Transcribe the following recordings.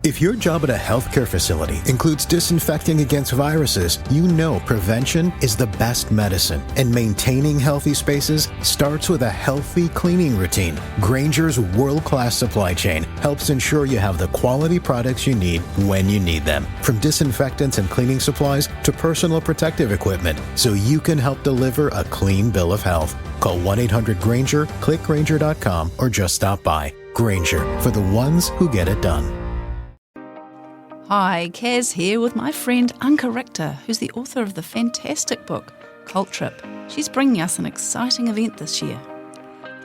If your job at a healthcare facility includes disinfecting against viruses, you know prevention is the best medicine, and maintaining healthy spaces starts with a healthy cleaning routine. Grainger's world-class supply chain helps ensure you have the quality products you need when you need them, from disinfectants and cleaning supplies to personal protective equipment, so you can help deliver a clean bill of health. Call 1-800-GRAINGER, click Grainger.com, or just stop by. Grainger, for the ones who get it done. Hi, Kaz here with my friend Anka Richter, who's the author of the fantastic book, Cult Trip. She's bringing us an exciting event this year.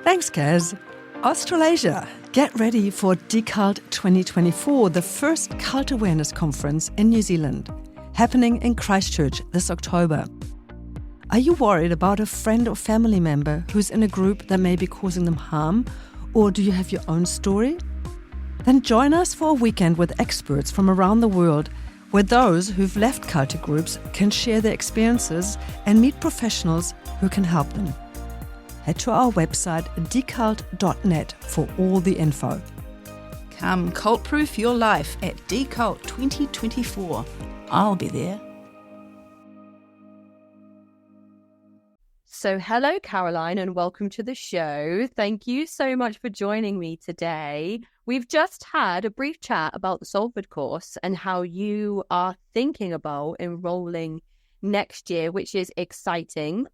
Thanks, Kaz. Australasia, get ready for Decult 2024, the first cult awareness conference in New Zealand, happening in Christchurch this October. Are you worried about a friend or family member who's in a group that may be causing them harm, or do you have your own story? Then join us for a weekend with experts from around the world, where those who've left cultic groups can share their experiences and meet professionals who can help them. Head to our website decult.net for all the info. Come cult-proof your life at Decult 2024. I'll be there. So hello, Caroline, and welcome to the show. Thank you so much for joining me today. We've just had a brief chat about the Salford course and how you are thinking about enrolling next year, which is exciting.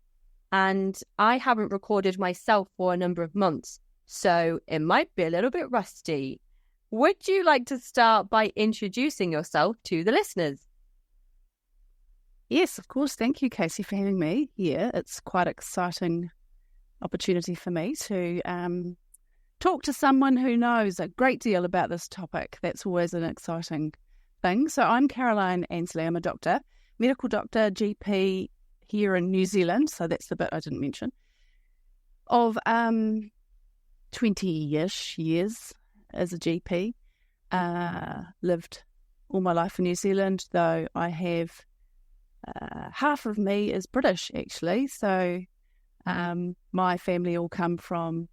And I haven't recorded myself for a number of months, so it might be a little bit rusty. Would you like to start by introducing yourself to the listeners? Yes, of course. Thank you, Casey, for having me here. It's quite an exciting opportunity for me to talk to someone who knows a great deal about this topic. That's always an exciting thing. So I'm Caroline Ansley. I'm a doctor, medical doctor, GP here in New Zealand. So that's the bit I didn't mention. Of 20-ish years as a GP. Lived all my life in New Zealand, though I have half of me is British, actually. So my family all come from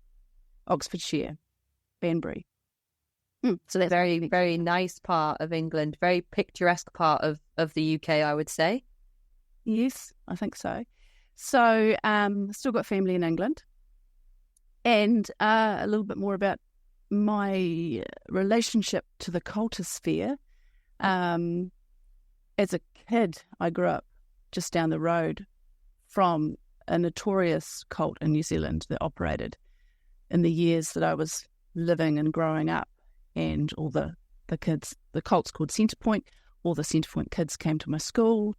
Oxfordshire, Banbury. So that's a very, very nice part of England, very picturesque part of the UK, I would say. Yes, I think so. So still got family in England. And a little bit more about my relationship to the cultosphere. As a kid, I grew up just down the road from a notorious cult in New Zealand that operated in the years that I was living and growing up. And all the kids, the cult's called Centrepoint, all the Centrepoint kids came to my school.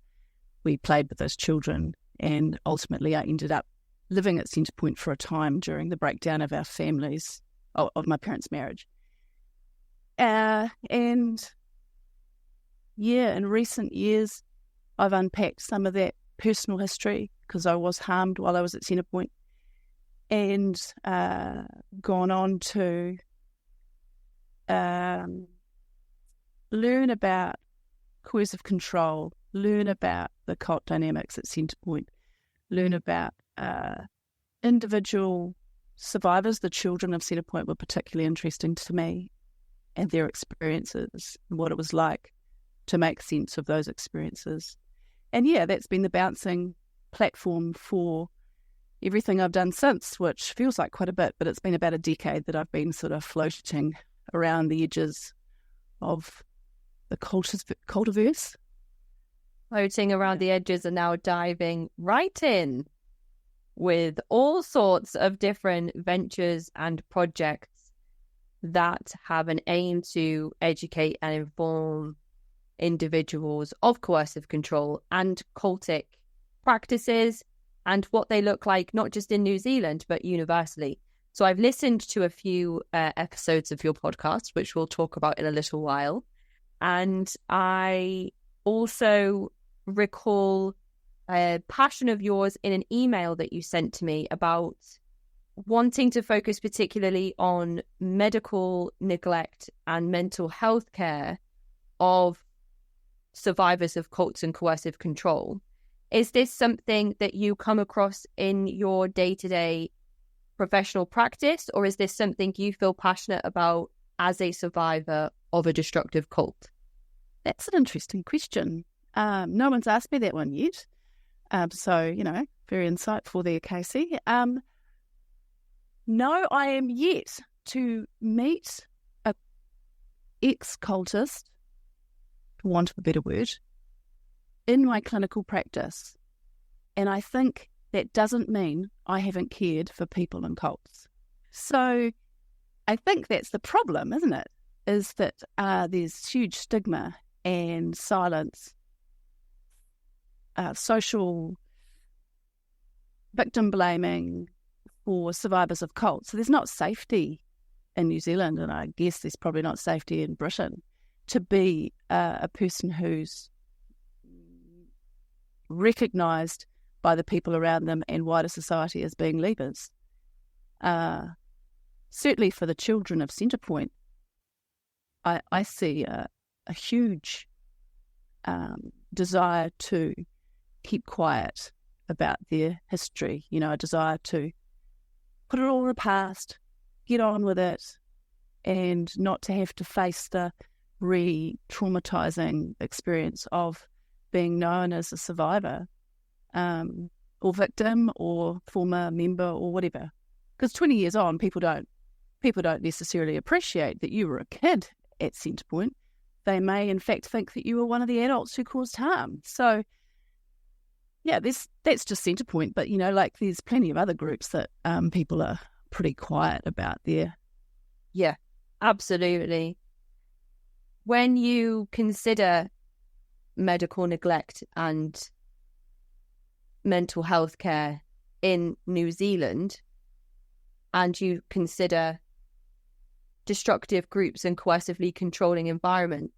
We played with those children, and ultimately I ended up living at Centrepoint for a time during the breakdown of our families, of my parents' marriage. In recent years, I've unpacked some of that personal history because I was harmed while I was at Centrepoint, and gone on to learn about coercive control, learn about the cult dynamics at Centrepoint, learn about individual survivors. The children of Centrepoint were particularly interesting to me, and their experiences, and what it was like to make sense of those experiences. And that's been the bouncing platform for everything I've done since, which feels like quite a bit, but it's been about a decade that I've been sort of floating around the edges of the cultiverse. Floating around the edges and now diving right in with all sorts of different ventures and projects that have an aim to educate and inform individuals of coercive control and cultic practices and what they look like, not just in New Zealand, but universally. So I've listened to a few episodes of your podcast, which we'll talk about in a little while. And I also recall a passion of yours in an email that you sent to me about wanting to focus particularly on medical neglect and mental health care of survivors of cults and coercive control. Is this something that you come across in your day-to-day professional practice, or is this something you feel passionate about as a survivor of a destructive cult? That's an interesting question. No one's asked me that one yet. So, very insightful there, Casey. No, I am yet to meet a ex-cultist, for want of a better word, in my clinical practice. And I think that doesn't mean I haven't cared for people in cults. So I think that's the problem, isn't it? Is that there's huge stigma and silence, social victim blaming for survivors of cults. So there's not safety in New Zealand, and I guess there's probably not safety in Britain, to be a person who's recognised by the people around them and wider society as being leavers. Certainly for the children of Centrepoint, I see a huge desire to keep quiet about their history, a desire to put it all in the past, get on with it, and not to have to face the re-traumatizing experience of being known as a survivor or victim or former member or whatever. Because 20 years on, people don't necessarily appreciate that you were a kid at Centrepoint. They may, in fact, think that you were one of the adults who caused harm. So, yeah, that's just Centrepoint. But, there's plenty of other groups that people are pretty quiet about there. Yeah, absolutely. When you consider medical neglect and mental health care in New Zealand, and you consider destructive groups and coercively controlling environments,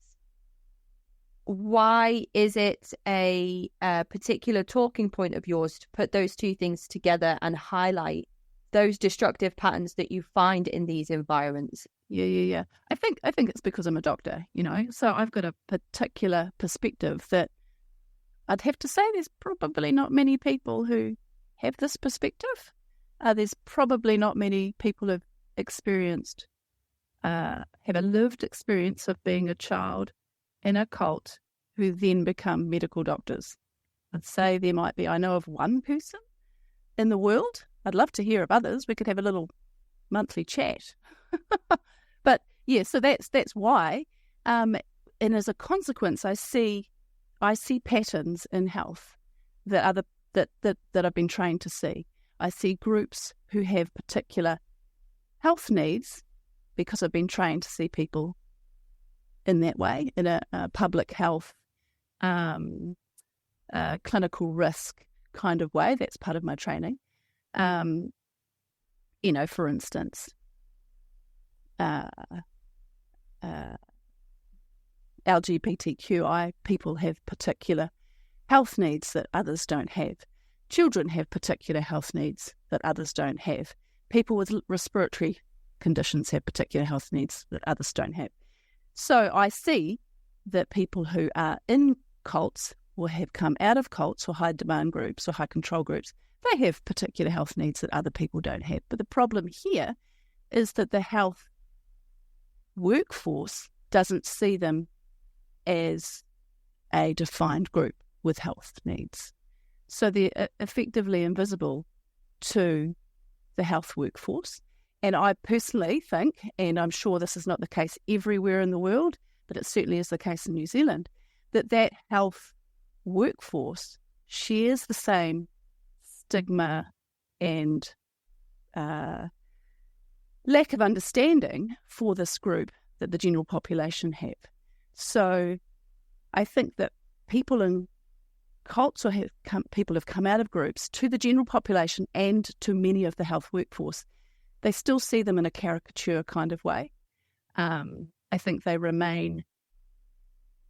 why is it a particular talking point of yours to put those two things together and highlight those destructive patterns that you find in these environments? Yeah. I think it's because I'm a doctor, so I've got a particular perspective that I'd have to say there's probably not many people who have this perspective. There's probably not many people who've experienced, have a lived experience of being a child in a cult who then become medical doctors. I'd say there might be, I know of one person in the world. I'd love to hear of others. We could have a little monthly chat. But yeah, so that's why. And as a consequence, I see patterns in health that I've been trained to see. I see groups who have particular health needs because I've been trained to see people in that way, in a public health, clinical risk kind of way. That's part of my training. For instance, LGBTQI people have particular health needs that others don't have. Children have particular health needs that others don't have. People with respiratory conditions have particular health needs that others don't have. So I see that people who are in cults or have come out of cults or high demand groups or high control groups, they have particular health needs that other people don't have. But the problem here is that the health workforce doesn't see them as a defined group with health needs. So they're effectively invisible to the health workforce. And I personally think, and I'm sure this is not the case everywhere in the world, but it certainly is the case in New Zealand, that health workforce shares the same stigma and lack of understanding for this group that the general population have. So I think that people in cults or people have come out of groups to the general population and to many of the health workforce. They still see them in a caricature kind of way. I think they remain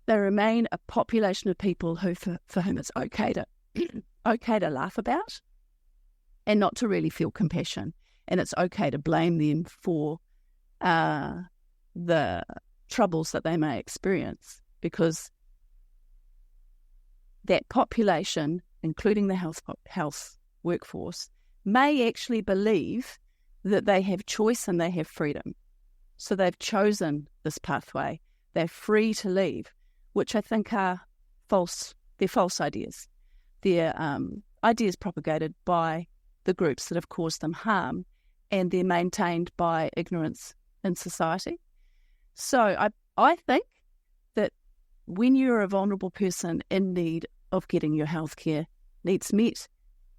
a population of people who, for whom it's okay to laugh about and not to really feel compassion. And it's okay to blame them for the troubles that they may experience, because that population, including the health workforce, may actually believe that they have choice and they have freedom. So they've chosen this pathway they're free to leave, which I think are false. They're false ideas. They're ideas propagated by the groups that have caused them harm, and they're maintained by ignorance in society. So I think that when you're a vulnerable person in need of getting your healthcare needs met,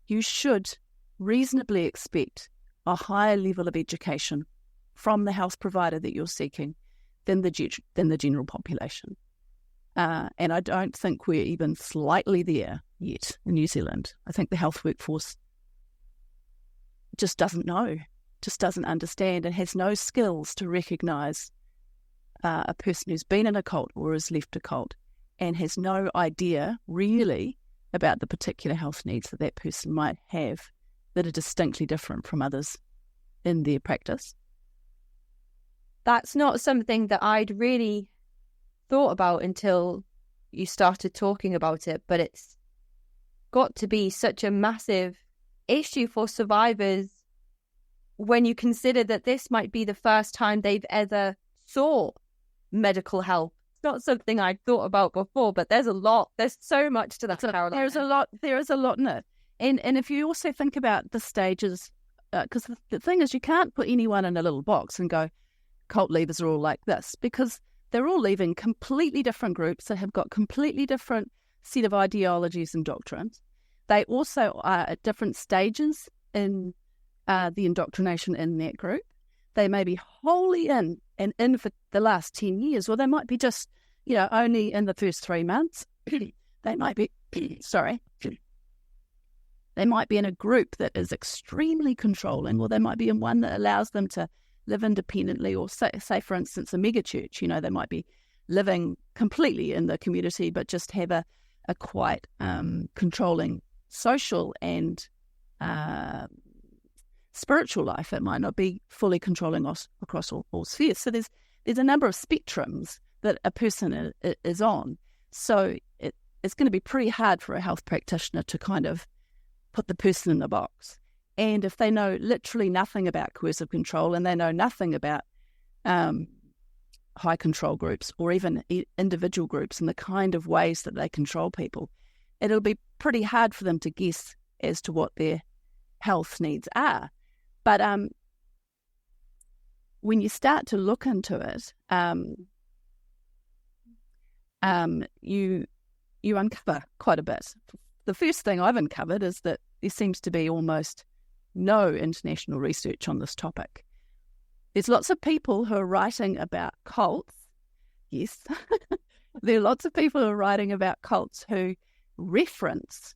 you should reasonably expect a higher level of education from the health provider that you're seeking than the general population. And I don't think we're even slightly there yet in New Zealand. I think the health workforce just doesn't know, just doesn't understand, and has no skills to recognise a person who's been in a cult or has left a cult, and has no idea really about the particular health needs that that person might have that are distinctly different from others in their practice. That's not something that I'd really thought about until you started talking about it, but it's got to be such a massive issue for survivors when you consider that this might be the first time they've ever sought medical help. It's not something I'd thought about before, but there's so much to that, Caroline. There is a lot in it. And if you also think about the stages, because the thing is, you can't put anyone in a little box and go, cult leavers are all like this, because they're all leaving completely different groups that have got completely different set of ideologies and doctrines. They also are at different stages in the indoctrination in that group. They may be wholly in for the last 10 years, or they might be just, only in the first 3 months. They might be, they might be in a group that is extremely controlling, or they might be in one that allows them to live independently, or say for instance, a mega church. They might be living completely in the community, but just have a quite controlling social and spiritual life. It might not be fully controlling across all spheres. So there's a number of spectrums that a person is on. So it's going to be pretty hard for a health practitioner to kind of put the person in the box. And if they know literally nothing about coercive control, and they know nothing about high control groups or even individual groups and the kind of ways that they control people, it'll be pretty hard for them to guess as to what their health needs are. But when you start to look into it, you uncover quite a bit. The first thing I've uncovered is that there seems to be almost no international research on this topic. There's lots of people who are writing about cults. Yes, there are lots of people who are writing about cults who reference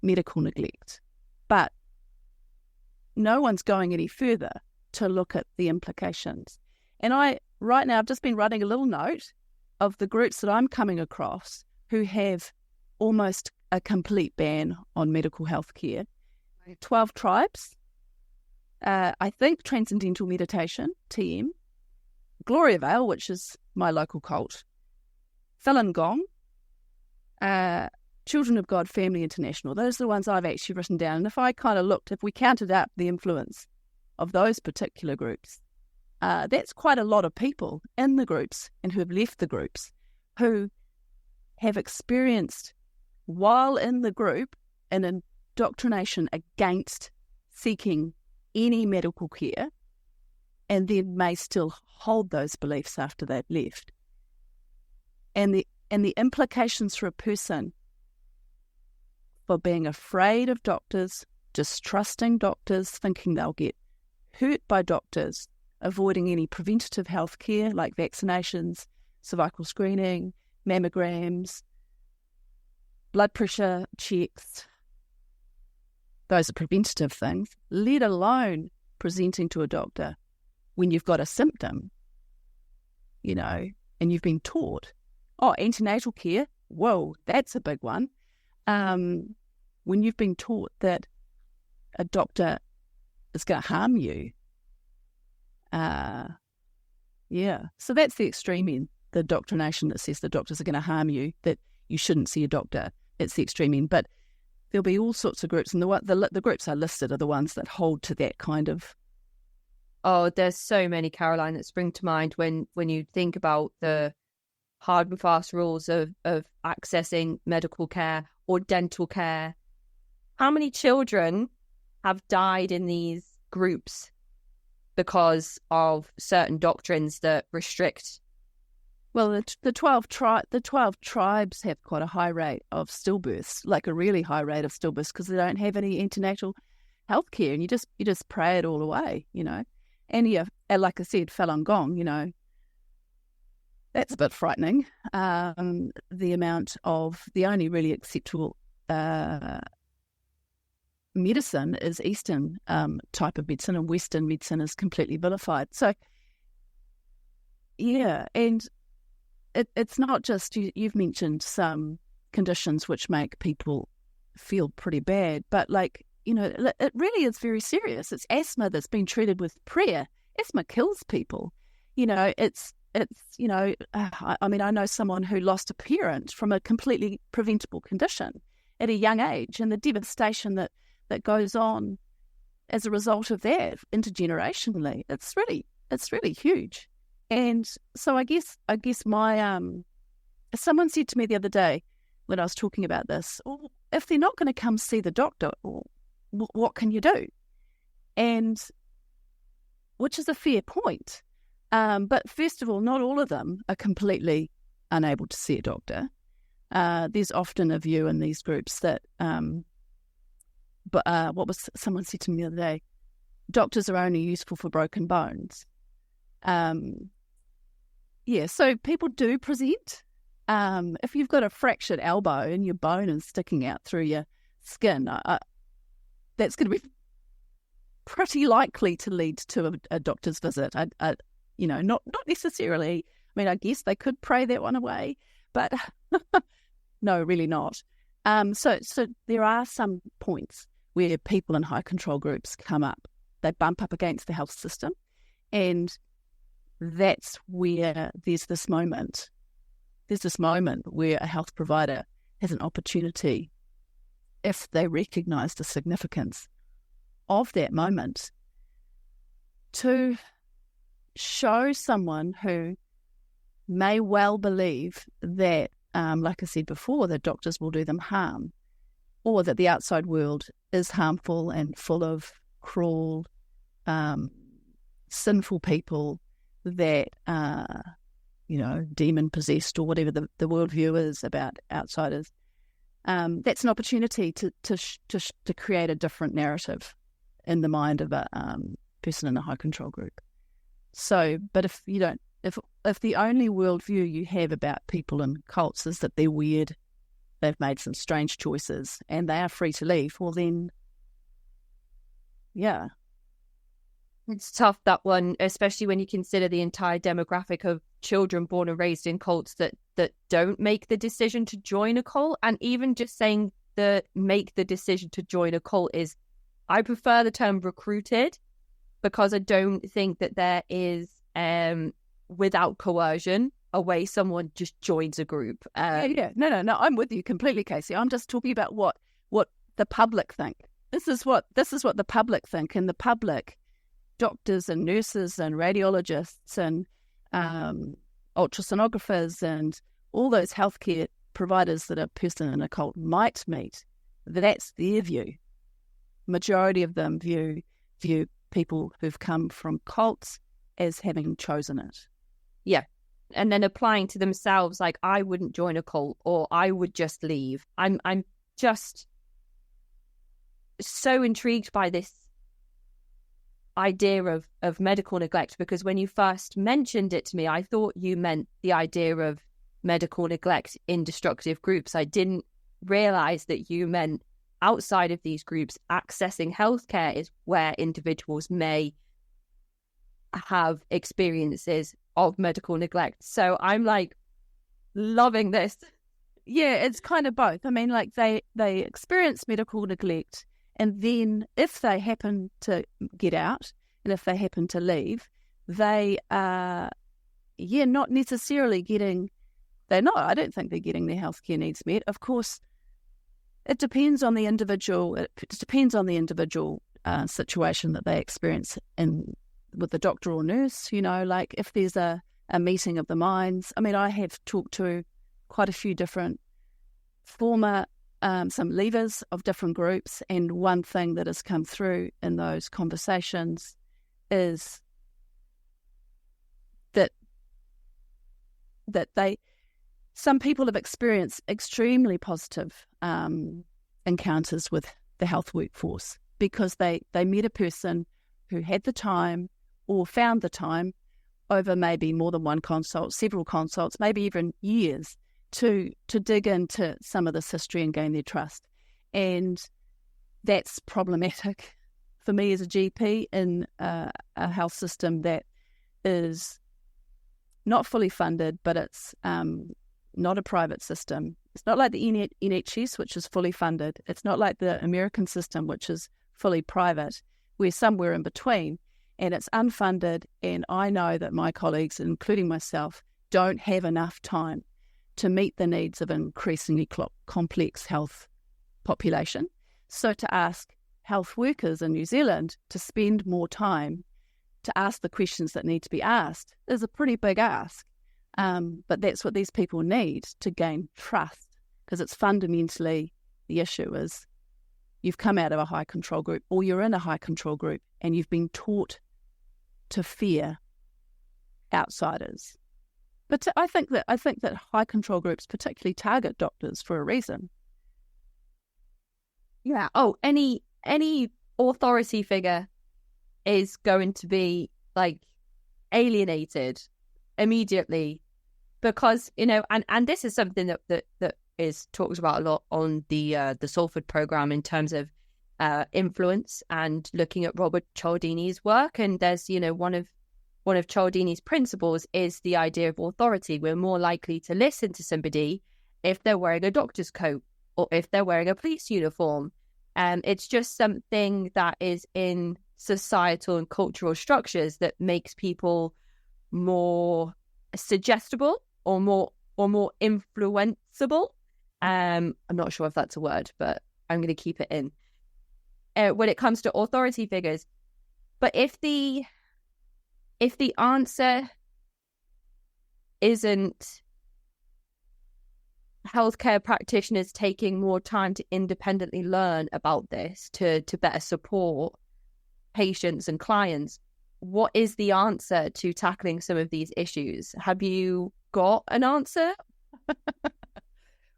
medical neglect, but no one's going any further to look at the implications. And right now, I've just been writing a little note of the groups that I'm coming across who have almost a complete ban on medical health care. 12 tribes, I think Transcendental Meditation, TM, Gloriavale, which is my local cult, Falun Gong, Children of God Family International. Those are the ones I've actually written down. And if I kind of looked, if we counted up the influence of those particular groups, that's quite a lot of people in the groups and who have left the groups who have experienced, while in the group, an indoctrination against seeking any medical care, and then may still hold those beliefs after they've left. And the implications for a person for being afraid of doctors, distrusting doctors, thinking they'll get hurt by doctors, avoiding any preventative health care like vaccinations, cervical screening, mammograms, blood pressure checks. Those are preventative things, let alone presenting to a doctor when you've got a symptom, and you've been taught, antenatal care, whoa, that's a big one. When you've been taught that a doctor is going to harm you. So that's the extreme end, the indoctrination that says the doctors are going to harm you, that you shouldn't see a doctor. It's the extreme end. But there'll be all sorts of groups, and the groups I listed are the ones that hold to that kind of. Oh, there's so many, Caroline, that spring to mind when you think about the hard and fast rules of accessing medical care or dental care. How many children have died in these groups because of certain doctrines that restrict? Well, the 12 tribes have quite a high rate of stillbirths, like a really high rate of stillbirths, because they don't have any antenatal health care, and you just pray it all away, you know. And yeah, like I said, Falun Gong, you know, that's a bit frightening. The only really acceptable medicine is Eastern type of medicine, and Western medicine is completely vilified. So, yeah, and it's not just, you've mentioned some conditions which make people feel pretty bad, but like, you know, it really is very serious. It's asthma that's been treated with prayer. Asthma kills people. You know, it's you know, I mean, I know someone who lost a parent from a completely preventable condition at a young age, and the devastation that goes on as a result of that intergenerationally. It's really huge. And so I guess my someone said to me the other day when I was talking about this, well, if they're not going to come see the doctor, what can you do? And which is a fair point. But first of all, not all of them are completely unable to see a doctor. There's often a view in these groups that, someone said to me the other day, doctors are only useful for broken bones. Yeah, so people do present. If you've got a fractured elbow and your bone is sticking out through your skin, that's going to be pretty likely to lead to a doctor's visit. You know, not necessarily. I mean, I guess they could pray that one away, but no, really not. So there are some points where people in high control groups come up. They bump up against the health system, and that's where there's this moment where a health provider has an opportunity, if they recognise the significance of that moment, to show someone who may well believe that, like I said before, that doctors will do them harm, or that the outside world is harmful and full of cruel, sinful people that are, you know, demon-possessed, or whatever the worldview is about outsiders. That's an opportunity to create a different narrative in the mind of a person in a high control group. So, but if the only worldview you have about people in cults is that they're weird, they've made some strange choices, and they are free to leave, well then, yeah. It's tough, that one, especially when you consider the entire demographic of children born and raised in cults that don't make the decision to join a cult. And even just saying make the decision to join a cult is, I prefer the term recruited, because I don't think that there is, without coercion, a way someone just joins a group. No, I'm with you completely, Casey. I'm just talking about what the public think. This is what the public think, and the public, doctors and nurses and radiologists and ultrasonographers and all those healthcare providers that a person in a cult might meet, that's their view. Majority of them view people who've come from cults as having chosen it. Yeah. And then applying to themselves, like, I wouldn't join a cult, or I would just leave. I'm just so intrigued by this idea of medical neglect, because when you first mentioned it to me, I thought you meant the idea of medical neglect in destructive groups. I didn't realize that you meant outside of these groups, accessing healthcare is where individuals may have experiences of medical neglect. So I'm like loving this. Yeah, it's kind of both. I mean, like they experience medical neglect, and then if they happen to get out and if they happen to leave, they are, not necessarily getting, I don't think they're getting their healthcare needs met. Of course, it depends on the individual. It depends on the individual situation that they experience with the doctor or nurse. You know, like if there's a a meeting of the minds. I mean, I have talked to quite a few different former, some leaders of different groups, and one thing that has come through in those conversations is that some people have experienced extremely positive encounters with the health workforce because they met a person who had the time or found the time over maybe more than one consult, several consults, maybe even years, to dig into some of this history and gain their trust. And that's problematic for me as a GP in a health system that is not fully funded, but it's not a private system. It's not like the NHS, which is fully funded. It's not like the American system, which is fully private. We're somewhere in between, and it's unfunded. And I know that my colleagues, including myself, don't have enough time to meet the needs of an increasingly complex health population. So to ask health workers in New Zealand to spend more time to ask the questions that need to be asked is a pretty big ask. But that's what these people need to gain trust, because it's fundamentally the issue is you've come out of a high control group or you're in a high control group and you've been taught to fear outsiders. But I think that high control groups particularly target doctors for a reason. Yeah. Oh, any authority figure is going to be like alienated immediately because, you know, and this is something that is talked about a lot on the Salford program in terms of influence and looking at Robert Cialdini's work. And there's, you know, one of Cialdini's principles is the idea of authority. We're more likely to listen to somebody if they're wearing a doctor's coat or if they're wearing a police uniform. It's just something that is in societal and cultural structures that makes people more suggestible or more influenceable. I'm not sure if that's a word, but I'm going to keep it in. When it comes to authority figures, but if the answer isn't healthcare practitioners taking more time to independently learn about this to better support patients and clients, what is the answer to tackling some of these issues? Have you got an answer?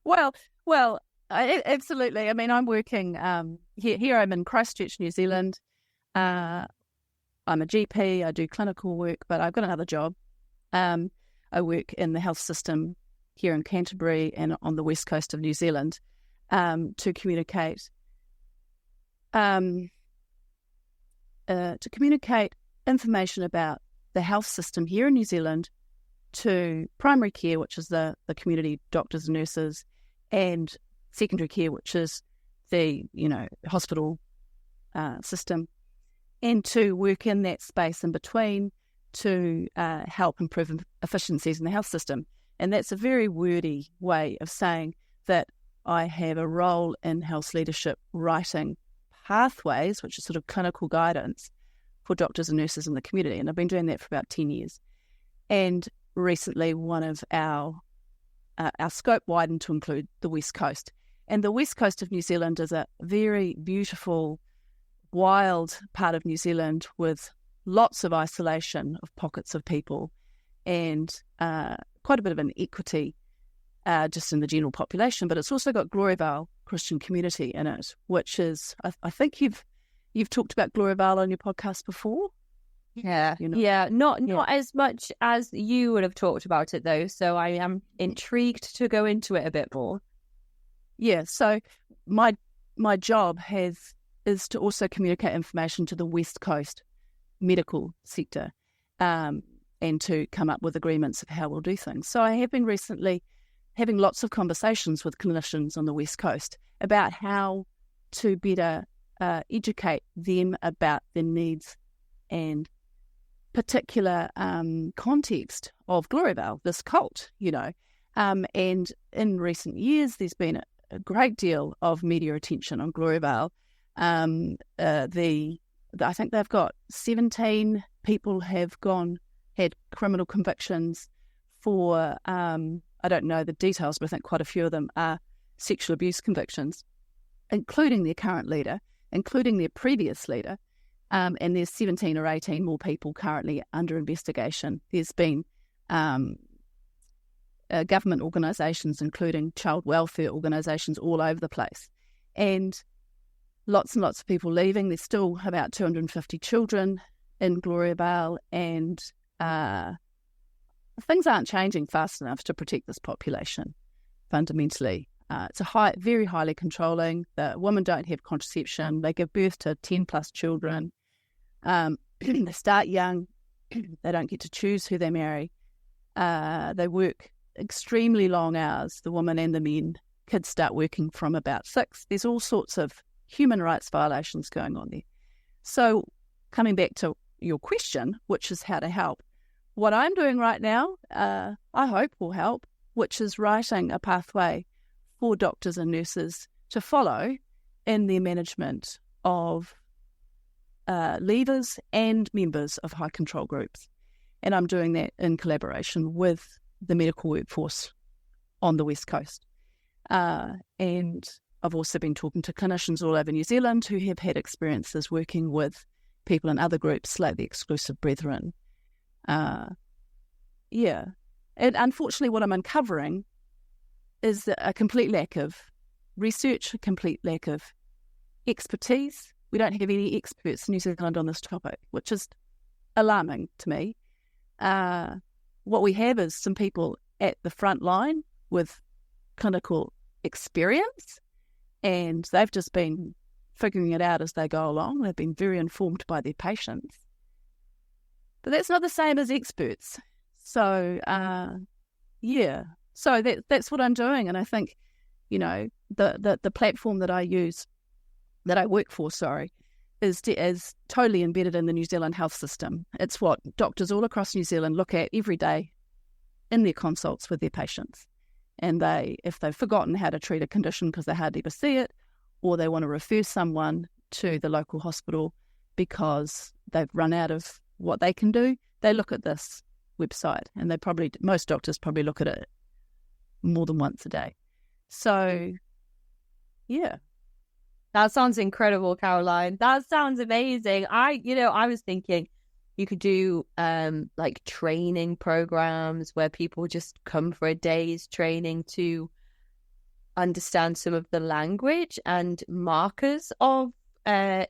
Well, absolutely. I mean, I'm working here. I'm in Christchurch, New Zealand. I'm a GP. I do clinical work, but I've got another job. I work in the health system here in Canterbury and on the west coast of New Zealand to communicate information about the health system here in New Zealand to primary care, which is the community doctors and nurses, and secondary care, which is the, you know, hospital system, and to work in that space in between to help improve efficiencies in the health system. And that's a very wordy way of saying that I have a role in health leadership writing pathways, which is sort of clinical guidance for doctors and nurses in the community. And I've been doing that for about 10 years. And recently one of our scope widened to include the West Coast. And the West Coast of New Zealand is a very beautiful, wild part of New Zealand with lots of isolation of pockets of people and quite a bit of inequity just in the general population. But it's also got Gloriavale Christian community in it, which is, I think you've talked about Gloriavale on your podcast before. Yeah, not as much as you would have talked about it though. So I am intrigued to go into it a bit more. Yeah, so my job is to also communicate information to the West Coast medical sector, and to come up with agreements of how we'll do things. So I have been recently having lots of conversations with clinicians on the West Coast about how to better educate them about their needs and particular context of Gloriavale, this cult, you know. And in recent years, there's been a great deal of media attention on Gloriavale. I think they've got 17 people have had criminal convictions for, I don't know the details, but I think quite a few of them are sexual abuse convictions, including their current leader, including their previous leader, and there's 17 or 18 more people currently under investigation. There's been government organisations, including child welfare organisations all over the place, and lots of people leaving. There's still about 250 children in Gloriavale, and things aren't changing fast enough to protect this population, fundamentally. It's very highly controlling. The women don't have contraception. They give birth to 10 plus children. They start young. They don't get to choose who they marry. They work extremely long hours, the women and the men. Kids start working from about 6. There's all sorts of human rights violations going on there. So coming back to your question, which is how to help, what I'm doing right now, I hope will help, which is writing a pathway for doctors and nurses to follow in their management of leaders and members of high control groups. And I'm doing that in collaboration with the medical workforce on the West Coast. And I've also been talking to clinicians all over New Zealand who have had experiences working with people in other groups like the Exclusive Brethren. And unfortunately what I'm uncovering is a complete lack of research, a complete lack of expertise. We don't have any experts in New Zealand on this topic, which is alarming to me. What we have is some people at the front line with clinical experience, and they've just been figuring it out as they go along. They've been very informed by their patients. But that's not the same as experts. So, So that's what I'm doing. And I think, the platform that I use, that I work for, is totally embedded in the New Zealand health system. It's what doctors all across New Zealand look at every day in their consults with their patients. And if they've forgotten how to treat a condition because they hardly ever see it, or they want to refer someone to the local hospital because they've run out of what they can do, they look at this website, and most doctors probably look at it more than once a day. So, yeah. That sounds incredible, Caroline. That sounds amazing. I was thinking you could do like training programs where people just come for a day's training to understand some of the language and markers of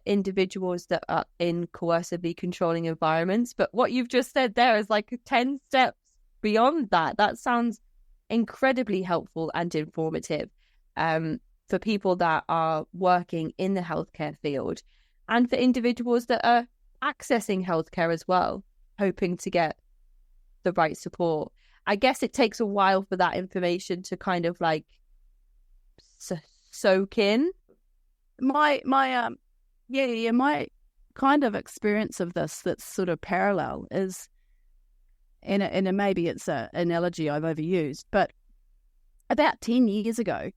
individuals that are in coercively controlling environments. But what you've just said there is like 10 steps beyond that. That sounds incredibly helpful and informative for people that are working in the healthcare field, and for individuals that are accessing healthcare as well, hoping to get the right support. I guess it takes a while for that information to kind of like soak in. My kind of experience of this that's sort of parallel is, and maybe it's an analogy I've overused, but about 10 years ago,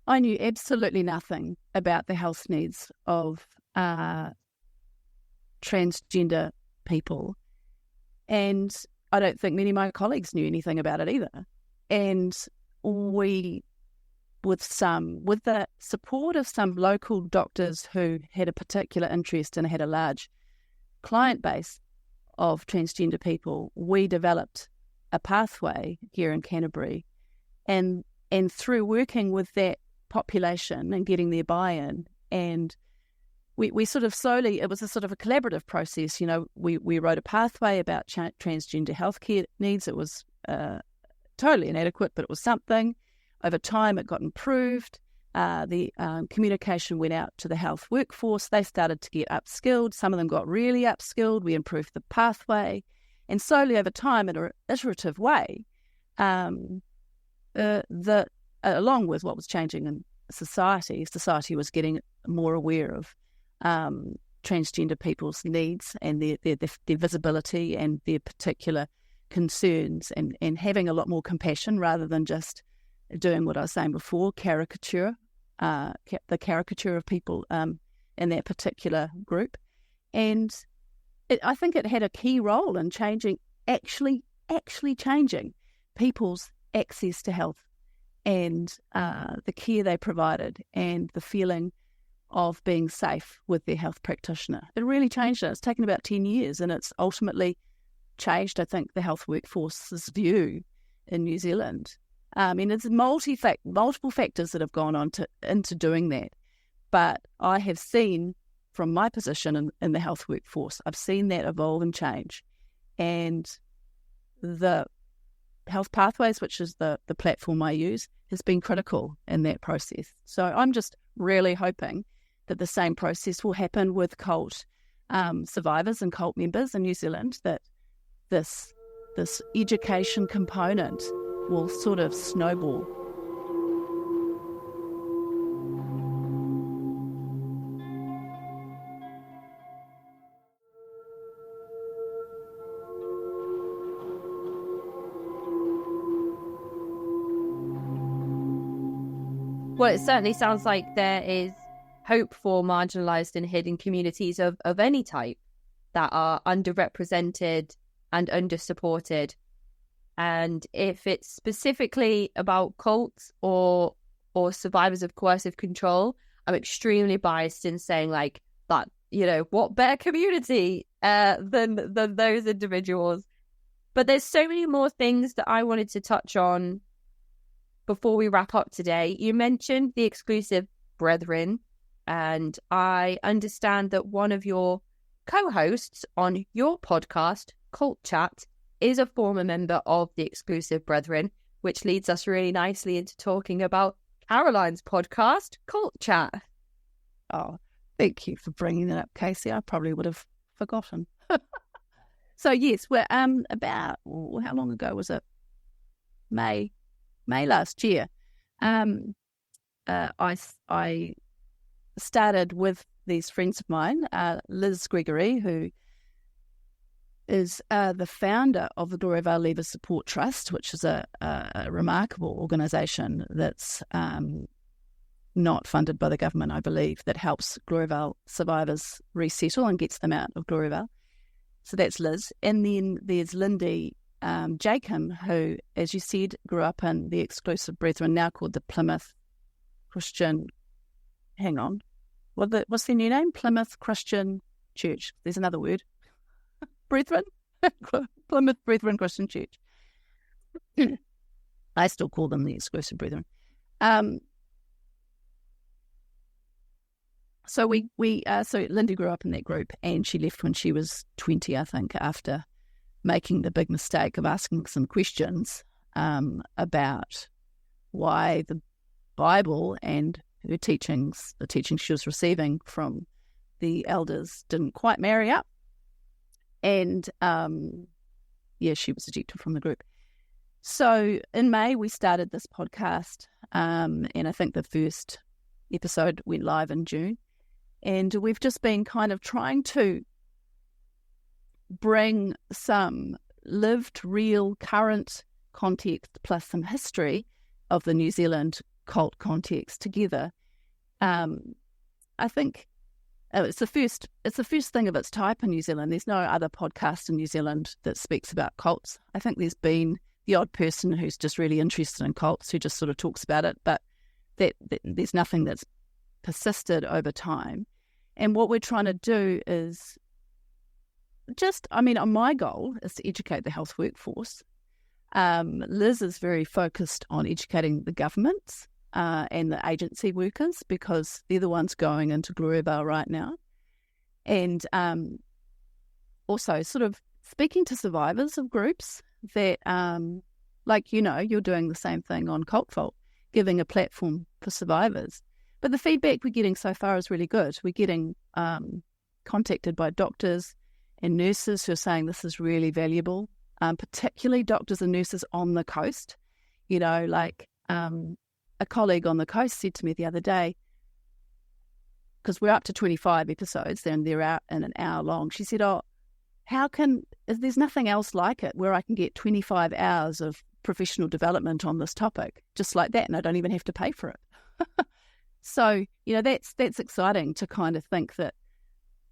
I knew absolutely nothing about the health needs of transgender people. And I don't think many of my colleagues knew anything about it either. And we, with the support of some local doctors who had a particular interest and had a large client base of transgender people, we developed a pathway here in Canterbury. And through working with that population and getting their buy-in, and we sort of slowly, it was a sort of a collaborative process. We wrote a pathway about transgender healthcare needs. It was totally inadequate, but it was something. Over time, it got improved. The communication went out to the health workforce. They started to get upskilled. Some of them got really upskilled. We improved the pathway. And slowly over time, in an iterative way, along with what was changing in society was getting more aware of transgender people's needs and their visibility and their particular concerns, and having a lot more compassion rather than just doing what I was saying before, the caricature of people in that particular group. And I think it had a key role in changing, actually changing people's access to health and the care they provided and the feeling of being safe with their health practitioner. It really changed it. It's taken about 10 years, and it's ultimately changed, I think, the health workforce's view in New Zealand. It's multiple factors that have gone on into doing that. But I have seen, from my position in the health workforce, I've seen that evolve and change. And the Health Pathways, which is the platform I use, has been critical in that process. So I'm just really hoping that the same process will happen with cult survivors and cult members in New Zealand, that this education component will sort of snowball. Well, it certainly sounds like there is hope for marginalised and hidden communities of any type that are underrepresented and undersupported. And if it's specifically about cults or survivors of coercive control, I'm extremely biased in saying like that, what better community than those individuals. But there's so many more things that I wanted to touch on before we wrap up today. You mentioned the exclusive brethren, and I understand that one of your co-hosts on your podcast, Cult Chat, is a former member of the exclusive brethren, which leads us really nicely into talking about Caroline's podcast, Cult Chat. Oh, thank you for bringing that up, Casey. I probably would have forgotten. So yes, we're about, how long ago was it? May last year. I started with these friends of mine, Liz Gregory, who is the founder of the Gloriavale Leaver Support Trust, which is a remarkable organisation that's not funded by the government, I believe, that helps Gloriavale survivors resettle and gets them out of Gloriavale. So that's Liz. And then there's Lindy Jacob, who, as you said, grew up in the exclusive brethren, now called the Plymouth Christian, what's their new name? Plymouth Christian Church. There's another word. Brethren? Plymouth Brethren Christian Church. I still call them the exclusive brethren. So so Lindy grew up in that group, and she left when she was 20, I think, after making the big mistake of asking some questions about why the Bible and her teachings, the teachings she was receiving from the elders, didn't quite marry up. And she was ejected from the group. So in May, we started this podcast, and I think the first episode went live in June. And we've just been kind of trying to bring some lived, real, current context plus some history of the New Zealand cult context together. I think it's the first thing of its type in New Zealand. There's no other podcast in New Zealand that speaks about cults. I think there's been the odd person who's just really interested in cults who just sort of talks about it, but that there's nothing that's persisted over time. And what we're trying to do is my goal is to educate the health workforce. Liz is very focused on educating the governments and the agency workers, because they're the ones going into Gloriavale right now. And also sort of speaking to survivors of groups that, you're doing the same thing on Cult Vault, giving a platform for survivors. But the feedback we're getting so far is really good. We're getting contacted by doctors and nurses who are saying this is really valuable, particularly doctors and nurses on the coast. A colleague on the coast said to me the other day, because we're up to 25 episodes and they're out in an hour long, she said, there's nothing else like it where I can get 25 hours of professional development on this topic, just like that, and I don't even have to pay for it. So, that's exciting to kind of think that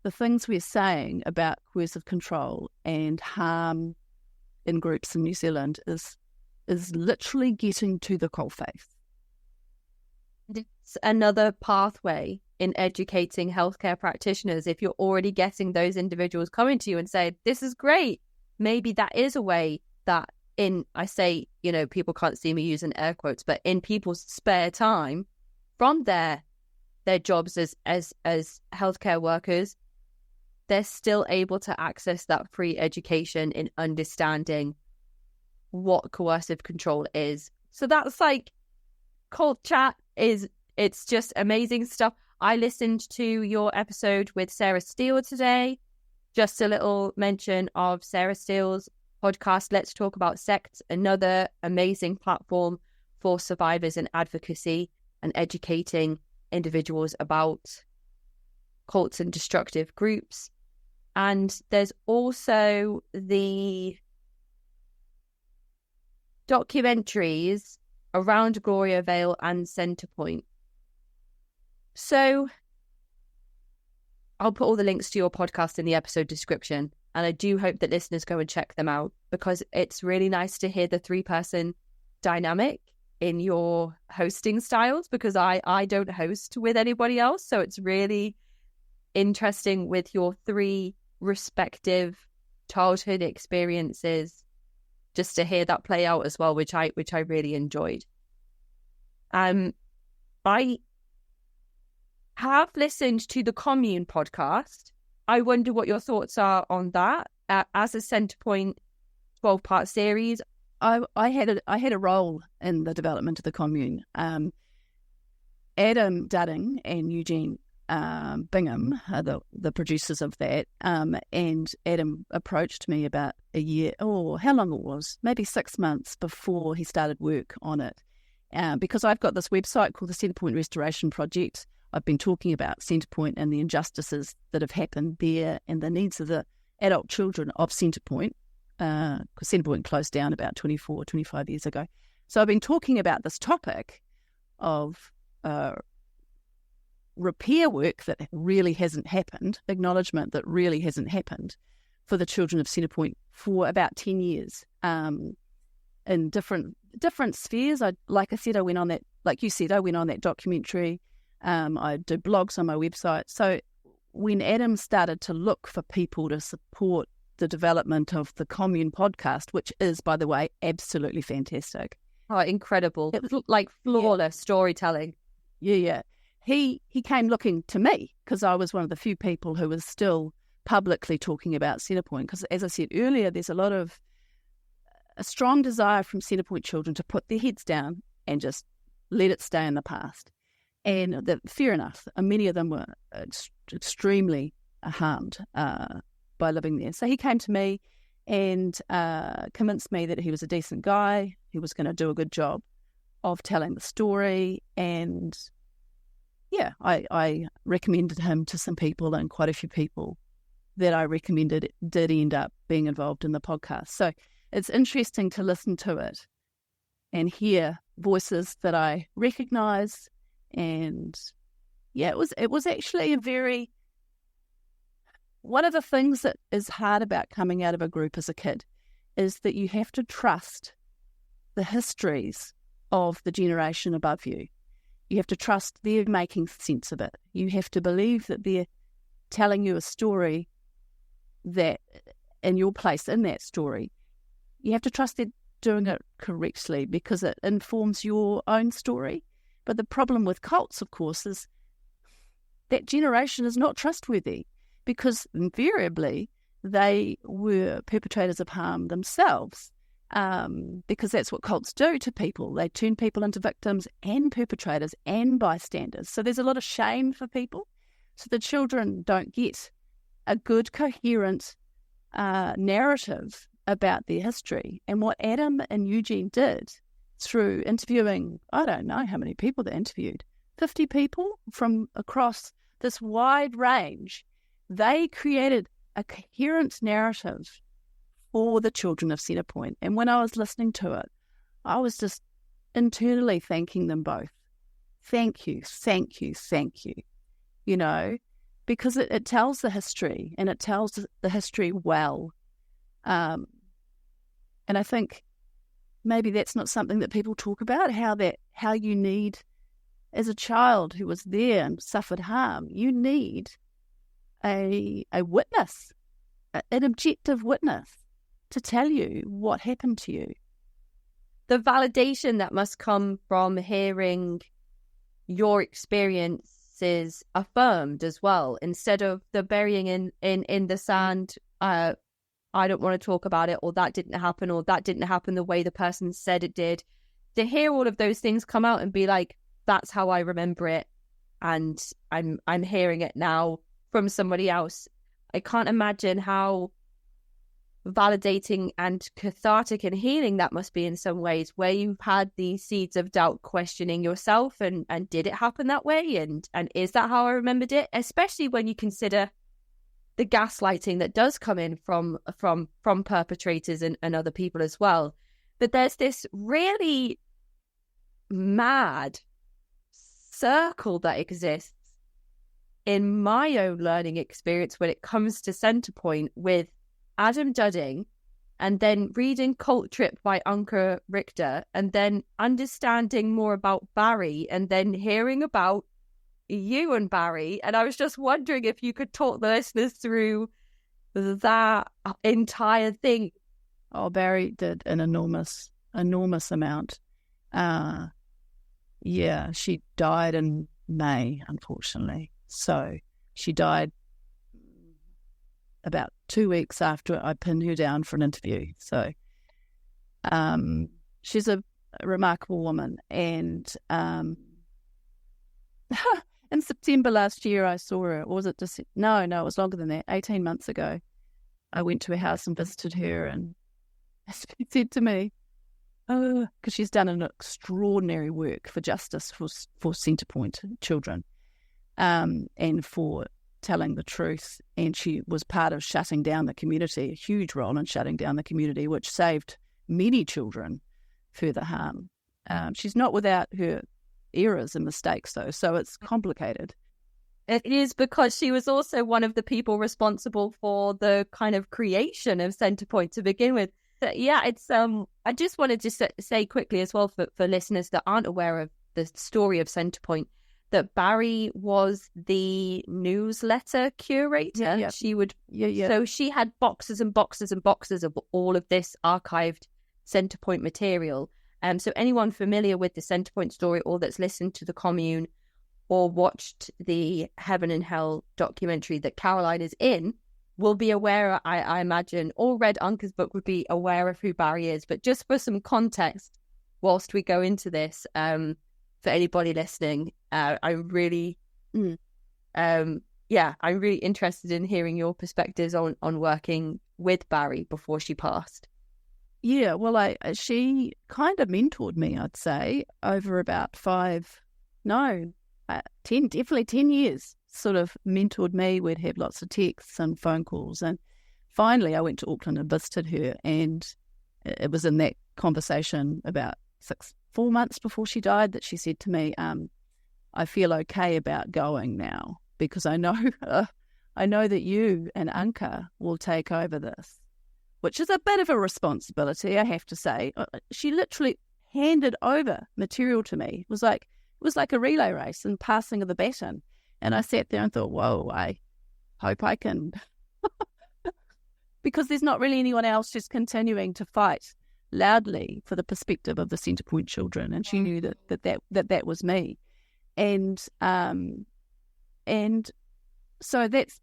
the things we're saying about coercive control and harm in groups in New Zealand is literally getting to the coalface. It's another pathway in educating healthcare practitioners. If you're already getting those individuals coming to you and say, this is great, maybe that is a way that I say, people can't see me using air quotes, but in people's spare time from their jobs as healthcare workers, they're still able to access that free education in understanding what coercive control is. So that's like Cult Chat it's just amazing stuff. I listened to your episode with Sarah Steele today. Just a little mention of Sarah Steele's podcast, Let's Talk About Sects, another amazing platform for survivors and advocacy and educating individuals about cults and destructive groups. And there's also the documentaries around Gloriavale and Centrepoint. So I'll put all the links to your podcast in the episode description, and I do hope that listeners go and check them out, because it's really nice to hear the 3-person dynamic in your hosting styles, because I don't host with anybody else. So it's really interesting with your 3 respective childhood experiences, just to hear that play out as well, which I really enjoyed. I have listened to the Commune podcast. I wonder what your thoughts are on that as a Centrepoint 12-part series. I had a role in the development of the Commune. Adam Dudding and Eugene Bingham are the producers of that, and Adam approached me about a year, how long it was, maybe 6 months before he started work on it, because I've got this website called the Centrepoint Restoration Project. I've been talking about Centrepoint and the injustices that have happened there and the needs of the adult children of Centrepoint, because Centrepoint closed down about 25 years ago. So I've been talking about this topic of repair work that really hasn't happened, acknowledgement that really hasn't happened for the children of Centrepoint for about 10 years, in different spheres. I went on that, like you said, I went on that documentary. I do blogs on my website. So when Adam started to look for people to support the development of the Commune podcast, which is, by the way, absolutely fantastic. Oh, incredible. It was like flawless storytelling. Yeah. He came looking to me because I was one of the few people who was still publicly talking about Centrepoint, because, as I said earlier, there's a strong desire from Centrepoint children to put their heads down and just let it stay in the past. And fair enough, many of them were extremely harmed by living there. So he came to me and convinced me that he was a decent guy, he was going to do a good job of telling the story. And yeah, I recommended him to some people, and quite a few people that I recommended did end up being involved in the podcast. So it's interesting to listen to it and hear voices that I recognise. And yeah, it was actually one of the things that is hard about coming out of a group as a kid is that you have to trust the histories of the generation above you. You have to trust they're making sense of it. You have to believe that they're telling you a story that, in your place in that story, you have to trust they're doing it correctly because it informs your own story. But the problem with cults, of course, is that generation is not trustworthy because invariably they were perpetrators of harm themselves, because that's what cults do to people. They turn people into victims and perpetrators and bystanders. So there's a lot of shame for people. So the children don't get a good, coherent narrative about their history. And what Adam and Eugene did through interviewing, I don't know how many people they interviewed, 50 people from across this wide range, they created a coherent narrative for the children of Centrepoint. And when I was listening to it, I was just internally thanking them both. Thank you, thank you, thank you. You know, because it tells the history, and it tells the history well. And I think maybe that's not something that people talk about, how you need, as a child who was there and suffered harm, you need a witness, an objective witness to tell you what happened to you. The validation that must come from hearing your experiences affirmed as well, instead of the burying in the sand, I don't want to talk about it, or that didn't happen the way the person said it did. To hear all of those things come out and be like, that's how I remember it, and I'm hearing it now from somebody else. I can't imagine how validating and cathartic and healing that must be in some ways, where you've had these seeds of doubt, questioning yourself, and did it happen that way, and is that how I remembered it? Especially when you consider the gaslighting that does come in from perpetrators and other people as well. But there's this really mad circle that exists in my own learning experience when it comes to Centrepoint, with Adam Dudding, and then reading Cult Trip by Anke Richter, and then understanding more about Barry, and then hearing about you and Barry. And I was just wondering if you could talk the listeners through that entire thing. Oh, Barry did an enormous amount. Yeah, she died in May, unfortunately. So she died about 2 weeks after I pinned her down for an interview. So she's a remarkable woman. And in September last year, I saw her. Or was it just... No, it was longer than that. 18 months ago, I went to her house and visited her, and she said to me, because she's done an extraordinary work for justice for Centrepoint children, and for telling the truth. And she was part of shutting down the community, a huge role in shutting down the community, which saved many children further harm. She's not without her errors and mistakes, though, so it's complicated. It is, because she was also one of the people responsible for the kind of creation of Centrepoint to begin with. So, yeah, it's I just wanted to say quickly as well for listeners that aren't aware of the story of Centrepoint, that Barry was the newsletter curator. Yeah. She would, so she had boxes and boxes and boxes of all of this archived Centrepoint material. So anyone familiar with the Centrepoint story, or that's listened to the Commune or watched the Heaven and Hell documentary that Caroline is in, will be aware, I imagine, or read Anke's book, would be aware of who Barry is. But just for some context, whilst we go into this, for anybody listening, I'm really interested in hearing your perspectives on working with Barry before she passed. Yeah, well, she kind of mentored me, I'd say, over about 10 years, sort of mentored me. We'd have lots of texts and phone calls. And finally, I went to Auckland and visited her. And it was in that conversation about 4 months before she died that she said to me, I feel okay about going now, because I know that you and Anke will take over this, which is a bit of a responsibility, I have to say. She literally handed over material to me. It was like a relay race and passing of the baton. And I sat there and thought, whoa, I hope I can, because there's not really anyone else who's continuing to fight loudly for the perspective of the Centrepoint children. And she knew that was me. And so that's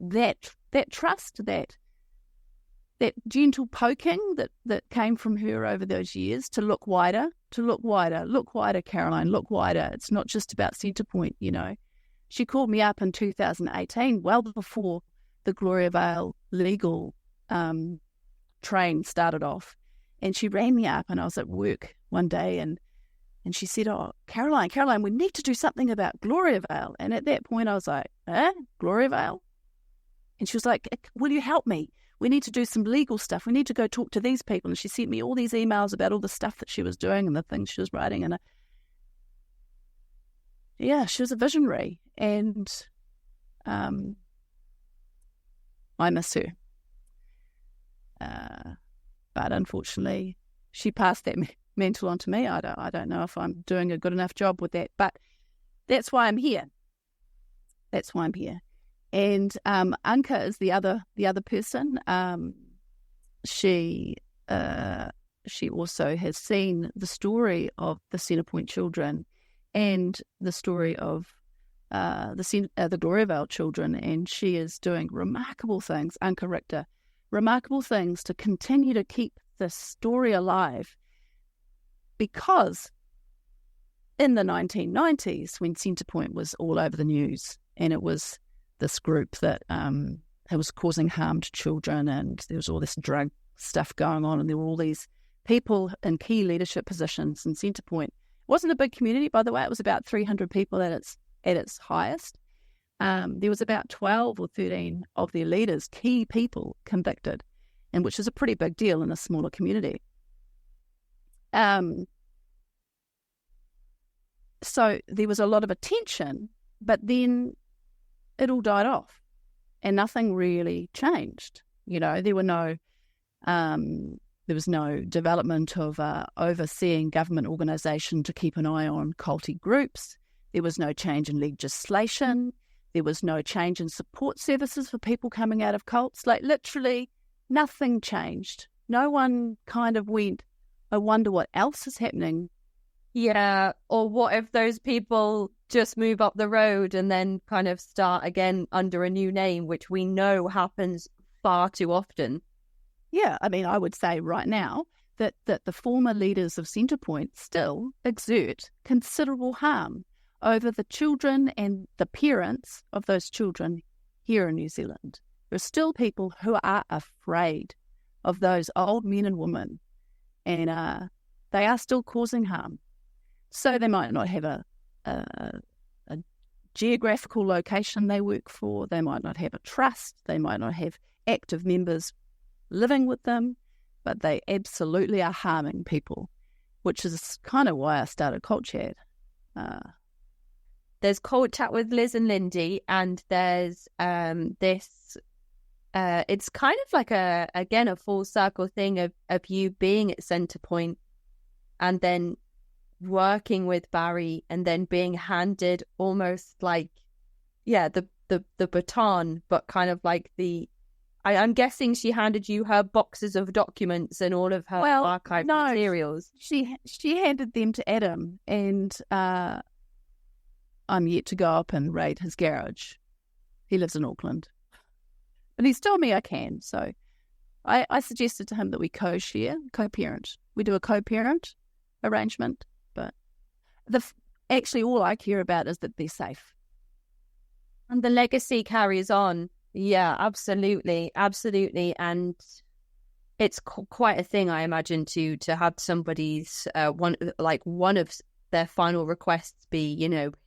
that trust, that gentle poking that came from her over those years to look wider, Caroline, look wider. It's not just about Centrepoint, you know. She called me up in 2018, well before the Gloriavale legal train started off. And she rang me up, and I was at work one day, and she said, oh, Caroline, we need to do something about Gloriavale. And at that point I was like, Gloriavale? And she was like, will you help me? We need to do some legal stuff. We need to go talk to these people. And she sent me all these emails about all the stuff that she was doing and the things she was writing. And she was a visionary. And I miss her. But unfortunately, she passed that mantle on to me. I don't know if I'm doing a good enough job with that, but that's why I'm here. That's why I'm here. And Anka is the other person. She also has seen the story of the Centrepoint children and the story of the Gloriavale children, and she is doing remarkable things, Anka Richter, remarkable things to continue to keep this story alive, because in the 1990s, when Centrepoint was all over the news, and it was this group that it was causing harm to children, and there was all this drug stuff going on, and there were all these people in key leadership positions in Centrepoint. It wasn't a big community, by the way. It was about 300 people at its highest. There was about 12 or 13 of their leaders, key people, convicted, and which is a pretty big deal in a smaller community. So there was a lot of attention, but then it all died off, and nothing really changed. There was no development of overseeing government organisation to keep an eye on culty groups. There was no change in legislation. There was no change in support services for people coming out of cults. Like, literally nothing changed. No one kind of went, I wonder what else is happening. Yeah, or what if those people just move up the road and then kind of start again under a new name, which we know happens far too often. Yeah, I mean, I would say right now that the former leaders of Centrepoint still exert considerable harm over the children and the parents of those children here in New Zealand. There are still people who are afraid of those old men and women, and they are still causing harm. So they might not have a geographical location they work for. They might not have a trust. They might not have active members living with them, but they absolutely are harming people, which is kind of why I started Cult Chat. There's Cult Chat with Liz and Lindy, and there's this. It's kind of like a full circle thing of you being at Centrepoint, and then working with Barry, and then being handed almost like, the baton, but kind of like I'm guessing she handed you her boxes of documents and all of her archived materials. She handed them to Adam, and I'm yet to go up and raid his garage. He lives in Auckland. But he's told me I can, so I suggested to him that we co-share, co-parent. We do a co-parent arrangement, but actually all I care about is that they're safe. And the legacy carries on. Yeah, absolutely. And it's quite a thing, I imagine, to have somebody's one of their final requests be,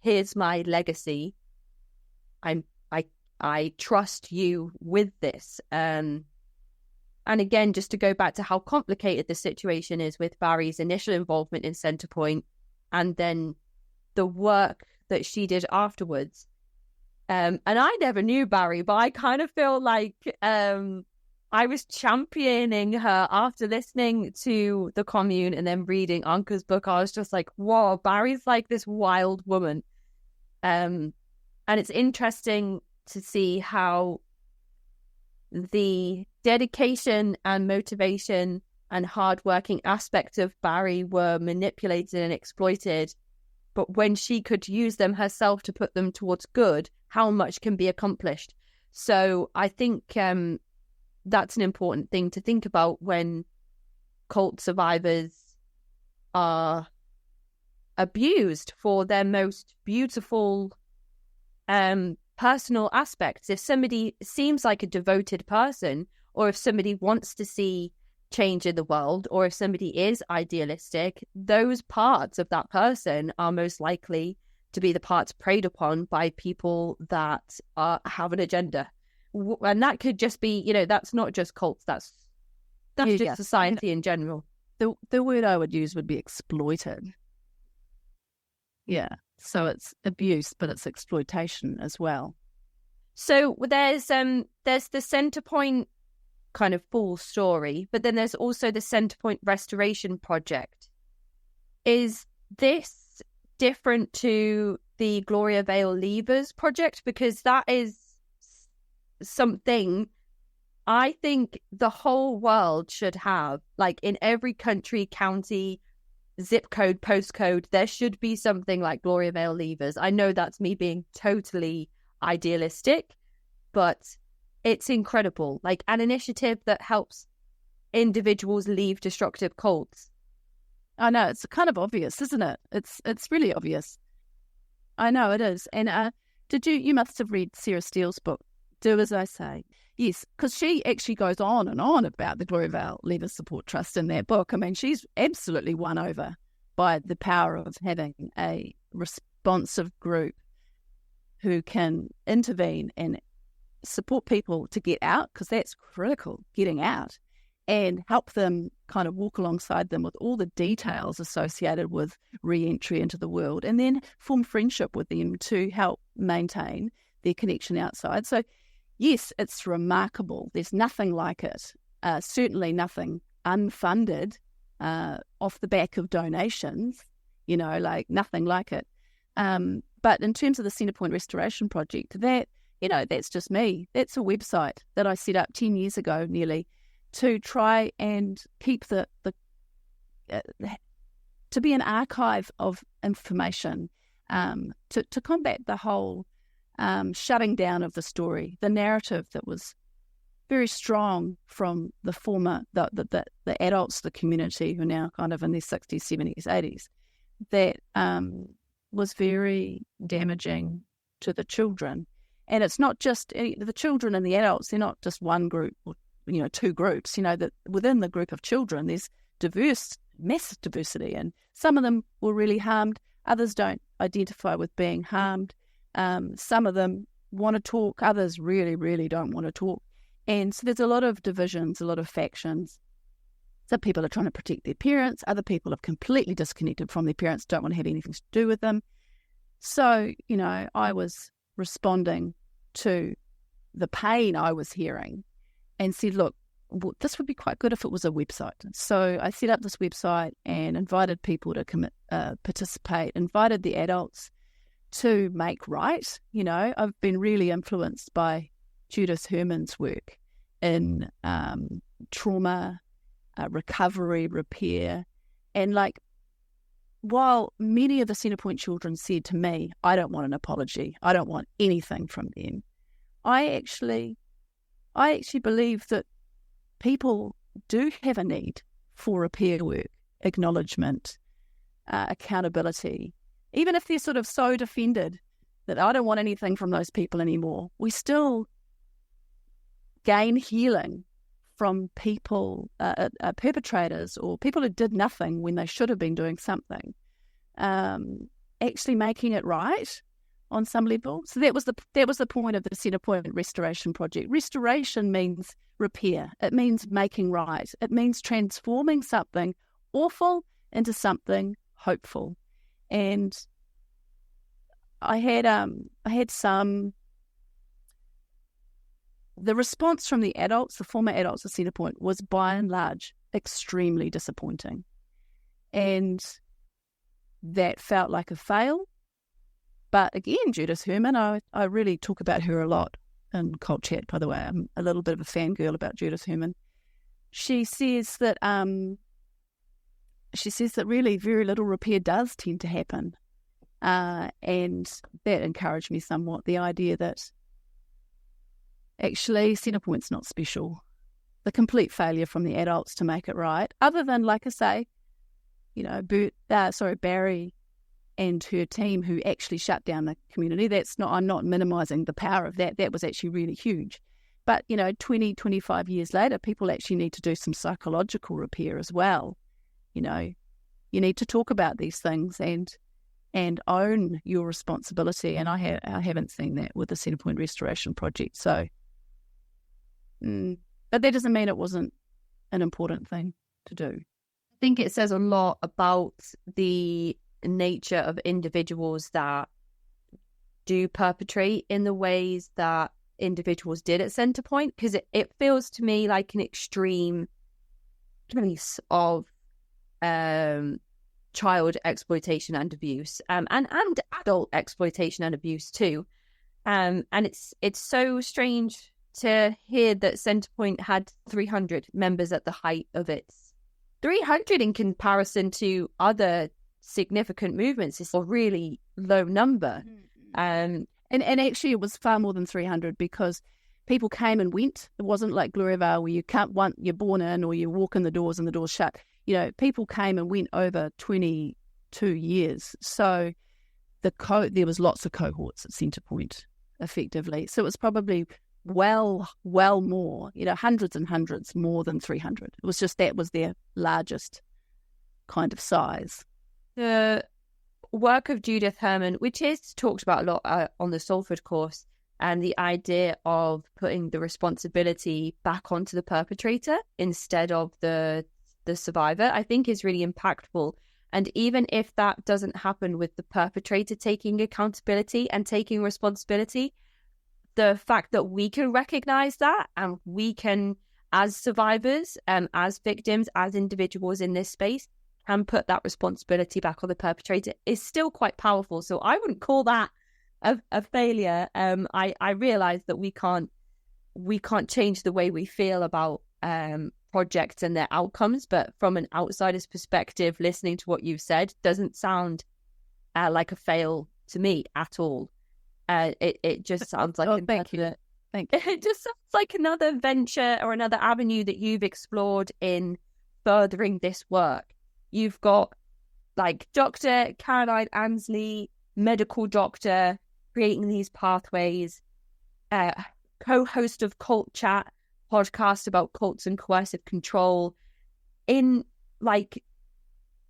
here's my legacy. I trust you with this. And again, just to go back to how complicated the situation is with Barry's initial involvement in Centrepoint, and then the work that she did afterwards. And I never knew Barry, but I kind of feel like I was championing her after listening to The Commune and then reading Anka's book. I was just like, whoa, Barry's like this wild woman. And it's interesting to see how the dedication and motivation and hardworking aspects of Barry were manipulated and exploited. But when she could use them herself to put them towards good, how much can be accomplished? So I think that's an important thing to think about when cult survivors are abused for their most beautiful personal aspects. If somebody seems like a devoted person, or if somebody wants to see change in the world, or if somebody is idealistic, those parts of that person are most likely to be the parts preyed upon by people that have an agenda. And that could just be, that's not just cults, that's just society in general. The word I would use would be exploited. Yeah, so it's abuse, but it's exploitation as well. So there's the Centrepoint kind of full story, but then there's also the Centrepoint restoration project. Is this different to the Gloriavale Leavers project? Because that is something I think the whole world should have. Like in every country, county, zip code, postcode, there should be something like Gloriavale Leavers. I know that's me being totally idealistic, but it's incredible. Like an initiative that helps individuals leave destructive cults. I know, it's kind of obvious, isn't it? It's really obvious. I know it is. And you must have read Sarah Steele's book, Do As I Say. Yes, because she actually goes on and on about the Gloriavale Leavers Support Trust in that book. I mean, she's absolutely won over by the power of having a responsive group who can intervene and support people to get out, because that's critical, getting out, and help them kind of walk alongside them with all the details associated with re-entry into the world, and then form friendship with them to help maintain their connection outside. So yes, it's remarkable. There's nothing like it. Certainly nothing unfunded off the back of donations, like nothing like it. But in terms of the Centrepoint Restoration Project, that's just me. That's a website that I set up 10 years ago nearly to try and keep to be an archive of information, to combat the whole shutting down of the story, the narrative that was very strong from the adults, the community who are now kind of in their 60s, 70s, 80s, that was very damaging to the children. And it's not just the children and the adults, they're not just one group or, two groups, that within the group of children, there's massive diversity, and some of them were really harmed. Others don't identify with being harmed. Some of them want to talk. Others really, really don't want to talk. And so there's a lot of divisions, a lot of factions. Some people are trying to protect their parents. Other people have completely disconnected from their parents, don't want to have anything to do with them. So, I was responding to the pain I was hearing and said, look, this would be quite good if it was a website. So I set up this website and invited people to participate, invited the adults to make right. I've been really influenced by Judith Herman's work in trauma, recovery, repair. And while many of the Centrepoint children said to me, I don't want an apology, I don't want anything from them, I actually believe that people do have a need for repair work, acknowledgement, accountability. Even if they're sort of so defended that I don't want anything from those people anymore, we still gain healing from people, perpetrators or people who did nothing when they should have been doing something, actually making it right on some level. So that was the point of the Centrepoint Restoration Project. Restoration means repair. It means making right. It means transforming something awful into something hopeful. And I had some. The response from the adults, the former adults of Centrepoint, was by and large extremely disappointing. And that felt like a fail. But again, Judith Herman, I really talk about her a lot in Cult Chat, by the way. I'm a little bit of a fangirl about Judith Herman. She says that really very little repair does tend to happen. And that encouraged me somewhat, the idea that actually Centrepoint's not special. The complete failure from the adults to make it right, other than, like I say, Barry and her team who actually shut down the community. I'm not minimising the power of that. That was actually really huge. But, 20, 25 years later, people actually need to do some psychological repair as well. You need to talk about these things and own your responsibility. And I haven't seen that with the Centrepoint Restoration Project. So, but that doesn't mean it wasn't an important thing to do. I think it says a lot about the nature of individuals that do perpetrate in the ways that individuals did at Centrepoint, because it feels to me like an extreme case of child exploitation and abuse, and adult exploitation and abuse too. And it's so strange to hear that Centrepoint had 300 members at the height of its 300 in comparison to other significant movements. It's a really low number. And actually it was far more than 300, because people came and went. It wasn't like Gloriavale where you're born in or you walk in the doors and the doors shut. You know, people came and went over 22 years. So there was lots of cohorts at Centrepoint, effectively. So it was probably well more, hundreds and hundreds more than 300. It was just that was their largest kind of size. The work of Judith Herman, which is talked about a lot on the Salford course, and the idea of putting the responsibility back onto the perpetrator instead of the survivor, I think is really impactful. And even if that doesn't happen with the perpetrator taking accountability and taking responsibility, the fact that we can recognize that, and we can, as survivors, as victims, as individuals in this space, can put that responsibility back on the perpetrator, is still quite powerful. So I wouldn't call that a failure. I realize that we can't change the way we feel about projects and their outcomes, but from an outsider's perspective, listening to what you've said doesn't sound like a fail to me at all. It just sounds like Thank you. It just sounds like another venture or another avenue that you've explored in furthering this work. You've got like Dr. Caroline Ansley, medical doctor, creating these pathways, co-host of Cult Chat podcast about cults and coercive control, in like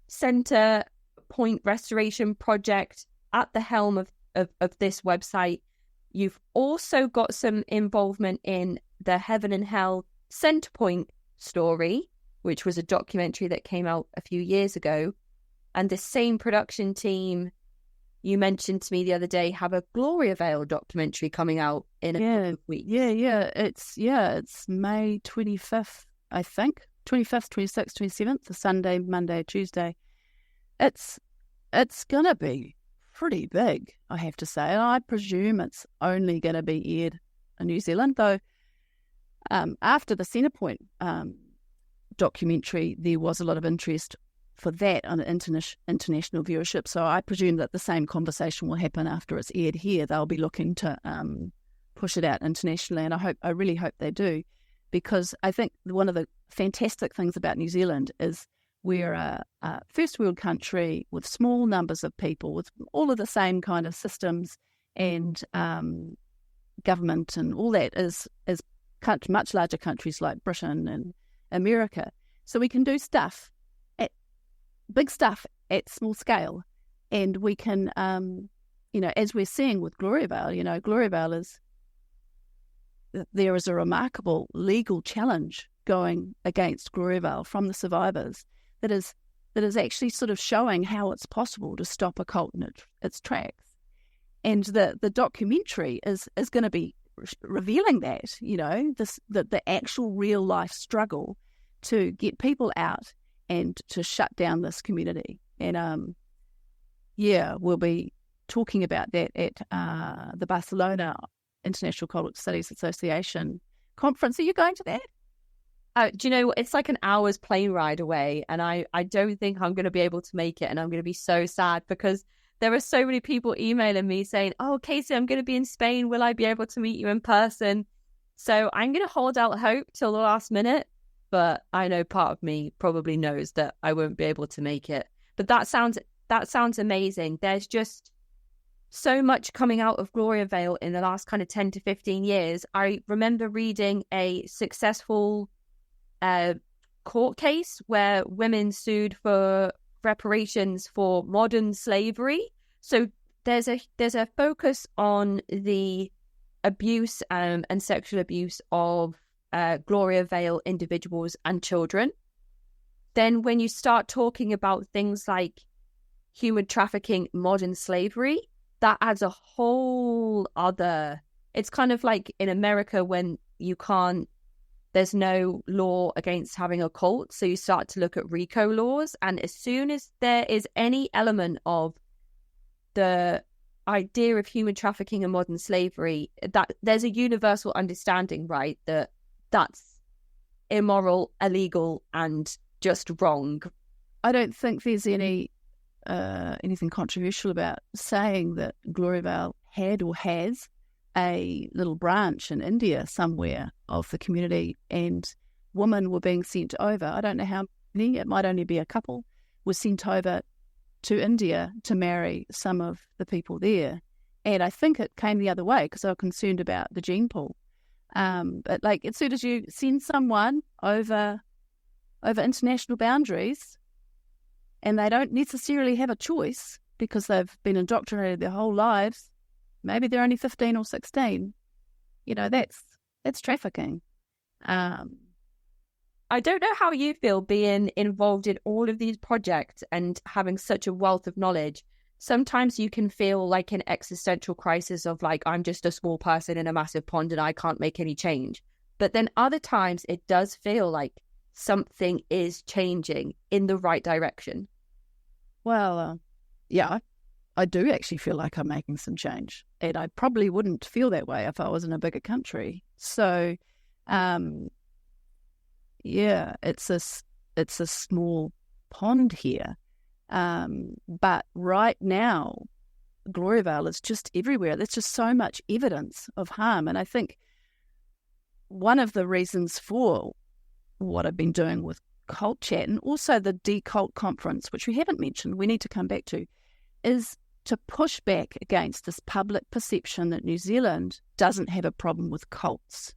Centrepoint Restoration Project, at the helm of this website. You've also got some involvement in the Heaven and Hell Centrepoint story, which was a documentary that came out a few years ago. And the same production team you mentioned to me the other day have a Gloriavale documentary coming out in a couple of weeks. It's May 25th, I think. 25th, 26th, 27th, a Sunday, Monday, Tuesday. It's going to be pretty big, I have to say. And I presume it's only going to be aired in New Zealand, though after the Centrepoint documentary, there was a lot of interest for that on an international viewership. So I presume that the same conversation will happen after it's aired here. They'll be looking to push it out internationally, and I really hope they do, because I think one of the fantastic things about New Zealand is we're a first world country with small numbers of people, with all of the same kind of systems and government and all that as much larger countries like Britain and America. So we can do big stuff at small scale, and we can, as we're seeing with Gloriavale, Gloriavale there is a remarkable legal challenge going against Gloriavale from the survivors that is actually sort of showing how it's possible to stop a cult in its tracks. And the documentary is going to be revealing that, the actual real life struggle to get people out and to shut down this community. And we'll be talking about that at the Barcelona International Cult Studies Association conference. Are you going to that? Do you know, it's like an hour's plane ride away, and I don't think I'm going to be able to make it, and I'm going to be so sad, because there are so many people emailing me saying, oh, Casey, I'm going to be in Spain. Will I be able to meet you in person? So I'm going to hold out hope till the last minute, but I know part of me probably knows that I won't be able to make it. But that sounds amazing. There's just so much coming out of Gloriavale in the last kind of 10 to 15 years. I remember reading a successful court case where women sued for reparations for modern slavery. So there's a focus on the abuse and sexual abuse of Gloriavale individuals and children. Then when you start talking about things like human trafficking, modern slavery, that adds a whole other It's kind of like in America when there's no law against having a cult, so you start to look at RICO laws, and as soon as there is any element of the idea of human trafficking and modern slavery, that there's a universal understanding, right, that that's immoral, illegal, and just wrong. I don't think there's anything controversial about saying that Gloriavale had or has a little branch in India somewhere of the community, and women were being sent over. I don't know how many, it might only be a couple, were sent over to India to marry some of the people there. And I think it came the other way because they were concerned about the gene pool. But like, as soon as you send someone over international boundaries and they don't necessarily have a choice because they've been indoctrinated their whole lives, maybe they're only 15 or 16, that's trafficking. I don't know how you feel being involved in all of these projects and having such a wealth of knowledge. Sometimes you can feel like an existential crisis of like, I'm just a small person in a massive pond and I can't make any change. But then other times it does feel like something is changing in the right direction. Well, yeah, I do actually feel like I'm making some change. And I probably wouldn't feel that way if I was in a bigger country. So, yeah, it's a small pond here. But right now, Gloriavale is just everywhere. There's just so much evidence of harm. And I think one of the reasons for what I've been doing with Cult Chat and also the Decult Conference, which we haven't mentioned, we need to come back to, is to push back against this public perception that New Zealand doesn't have a problem with cults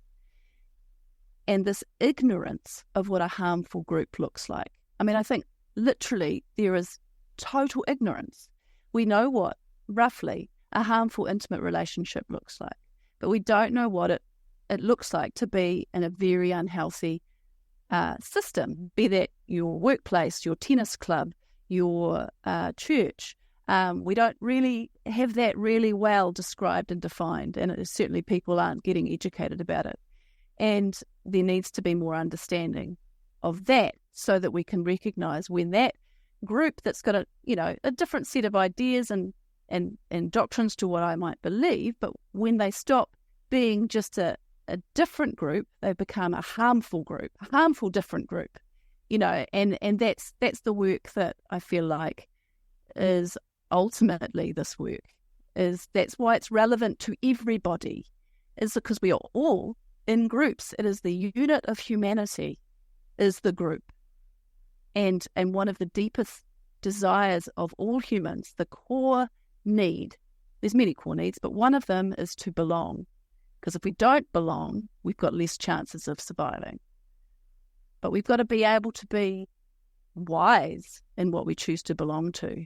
and this ignorance of what a harmful group looks like. I mean, I think literally there is total ignorance. We know what, roughly, a harmful intimate relationship looks like, but we don't know what it looks like to be in a very unhealthy system, be that your workplace, your tennis club, your church. We don't really have that really well described and defined, and certainly people aren't getting educated about it. And there needs to be more understanding of that so that we can recognise when that group that's got a different set of ideas and doctrines to what I might believe, but when they stop being just a different group, they become a harmful group, a harmful different group, and that's the work that I feel like is ultimately this work. That's why it's relevant to everybody, is because we are all in groups. It is the unit of humanity is the group. And one of the deepest desires of all humans, the core need, there's many core needs, but one of them is to belong. Because if we don't belong, we've got less chances of surviving. But we've got to be able to be wise in what we choose to belong to.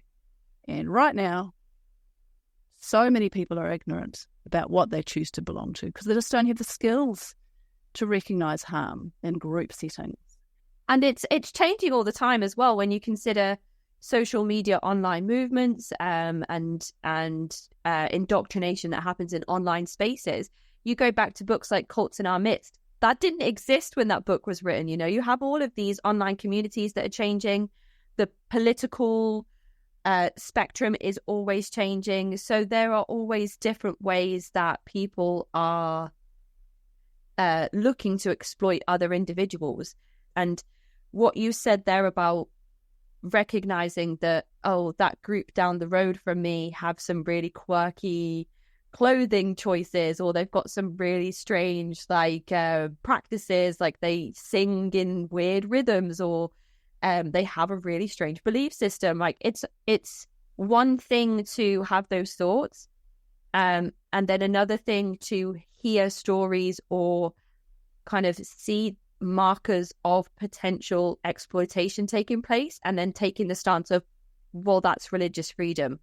And right now, so many people are ignorant about what they choose to belong to because they just don't have the skills to recognise harm in group settings. And it's changing all the time as well when you consider social media online movements and indoctrination that happens in online spaces. You go back to books like Cults in Our Midst. That didn't exist when that book was written. You have all of these online communities that are changing. The political spectrum is always changing. So there are always different ways that people are looking to exploit other individuals. And what you said there about recognizing that, that group down the road from me have some really quirky clothing choices, or they've got some really strange practices, like they sing in weird rhythms, or they have a really strange belief system. Like it's one thing to have those thoughts, and then another thing to hear stories or kind of see markers of potential exploitation taking place, and then taking the stance of, well, that's religious freedom.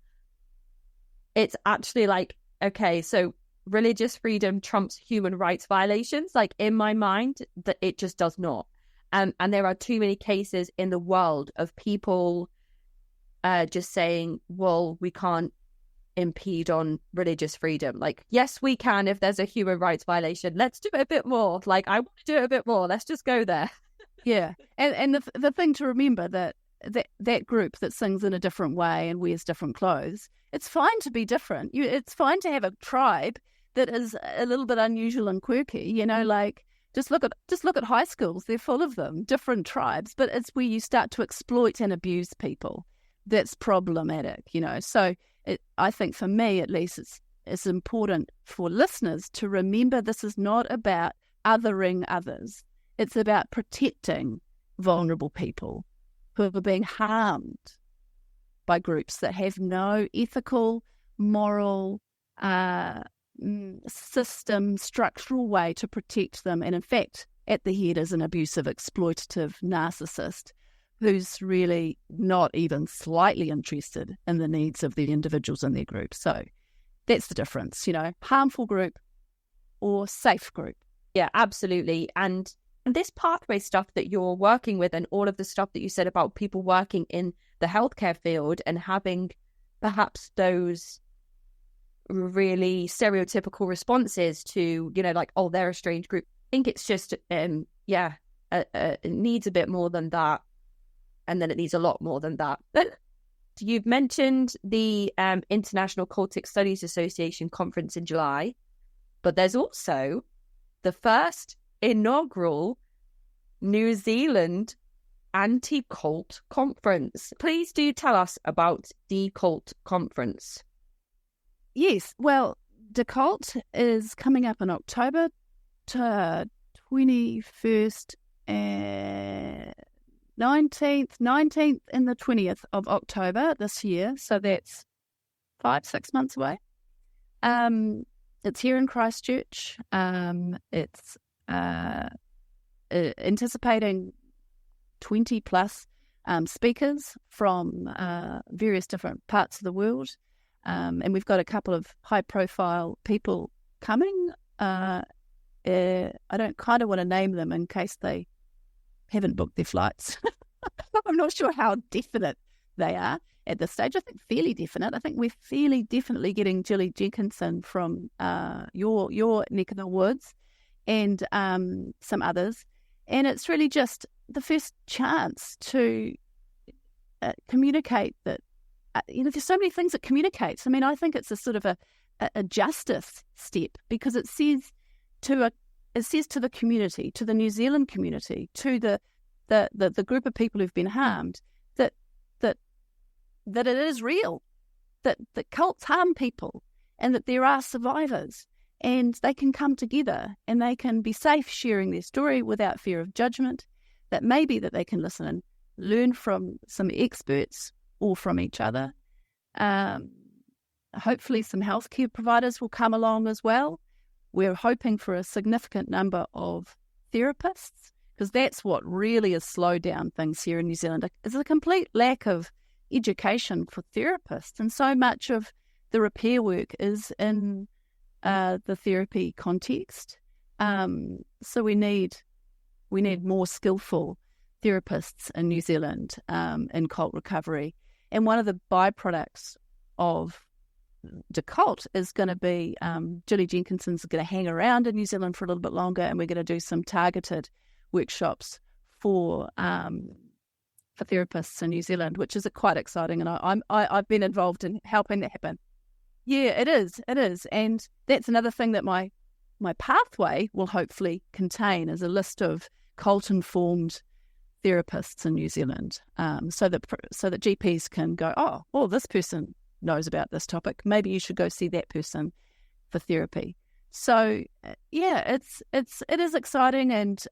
It's actually like, okay, so religious freedom trumps human rights violations. Like, in my mind, that it just does not. And there are too many cases in the world of people just saying, well, we can't impede on religious freedom. Like, yes, we can if there's a human rights violation. Let's do it a bit more. Like, I want to do it a bit more. Let's just go there. Yeah. And the thing to remember that group that sings in a different way and wears different clothes, it's fine to be different. It's fine to have a tribe that is a little bit unusual and quirky, you know, like just look at high schools. They're full of them, different tribes, but it's where you start to exploit and abuse people that's problematic, you know. So I think for me, at least, it's important for listeners to remember this is not about othering others. It's about protecting vulnerable people who are being harmed by groups that have no ethical, moral, system, structural way to protect them. And in fact, at the head is an abusive, exploitative narcissist who's really not even slightly interested in the needs of the individuals in their group. So that's the difference, you know, harmful group or safe group. Yeah, absolutely. And this pathway stuff that you're working with and all of the stuff that you said about people working in the healthcare field and having perhaps those really stereotypical responses to, you know, like, oh, they're a strange group. I think it's just, it needs a bit more than that. And then it needs a lot more than that. You've mentioned the International Cultic Studies Association conference in July, but there's also the first inaugural New Zealand anti-cult conference. Please do tell us about the cult conference. Yes, well, the cult is coming up in October to 21st and 19th and the 20th of October this year. So that's 5-6 months away. It's here in Christchurch. It's anticipating 20 plus speakers from various different parts of the world. And we've got a couple of high profile people coming. I don't kind of want to name them in case they haven't booked their flights. I'm not sure how definite they are at this stage. I think fairly definite. I think we're fairly definitely getting Julie Jenkinson from your neck of the woods and some others. And it's really just the first chance to communicate that, there's so many things it communicates. I mean, I think it's a sort of a justice step because it says to the community, to the New Zealand community, to the group of people who've been harmed, that it is real, that cults harm people, and that there are survivors, and they can come together and they can be safe sharing their story without fear of judgment. That maybe that they can listen and learn from some experts or from each other. Hopefully, some healthcare providers will come along as well. We're hoping for a significant number of therapists, because that's what really has slowed down things here in New Zealand. It's a complete lack of education for therapists, and so much of the repair work is in the therapy context. So we need more skillful therapists in New Zealand in cult recovery. And one of the byproducts of the cult is going to be Julie Jenkinson's going to hang around in New Zealand for a little bit longer, and we're going to do some targeted workshops for therapists in New Zealand, which is quite exciting, and I've been involved in helping that happen. Yeah, it is, and that's another thing that my pathway will hopefully contain is a list of cult-informed therapists in New Zealand, so that GPs can go, oh, well, this person knows about this topic. Maybe you should go see that person for therapy. So yeah, it is exciting, and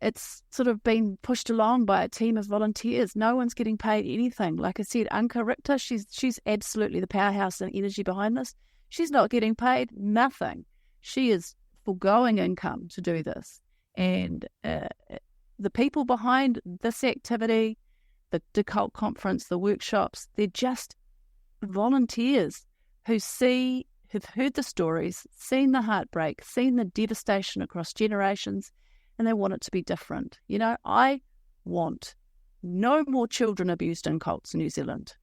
it's sort of been pushed along by a team of volunteers. No one's getting paid anything. Like I said, Anka Richter, she's absolutely the powerhouse and energy behind this. She's not getting paid nothing. She is foregoing income to do this. And the people behind this activity, the cult conference, the workshops, they're just volunteers who've heard the stories, seen the heartbreak, seen the devastation across generations, and they want it to be different. You know, I want no more children abused in cults in New Zealand.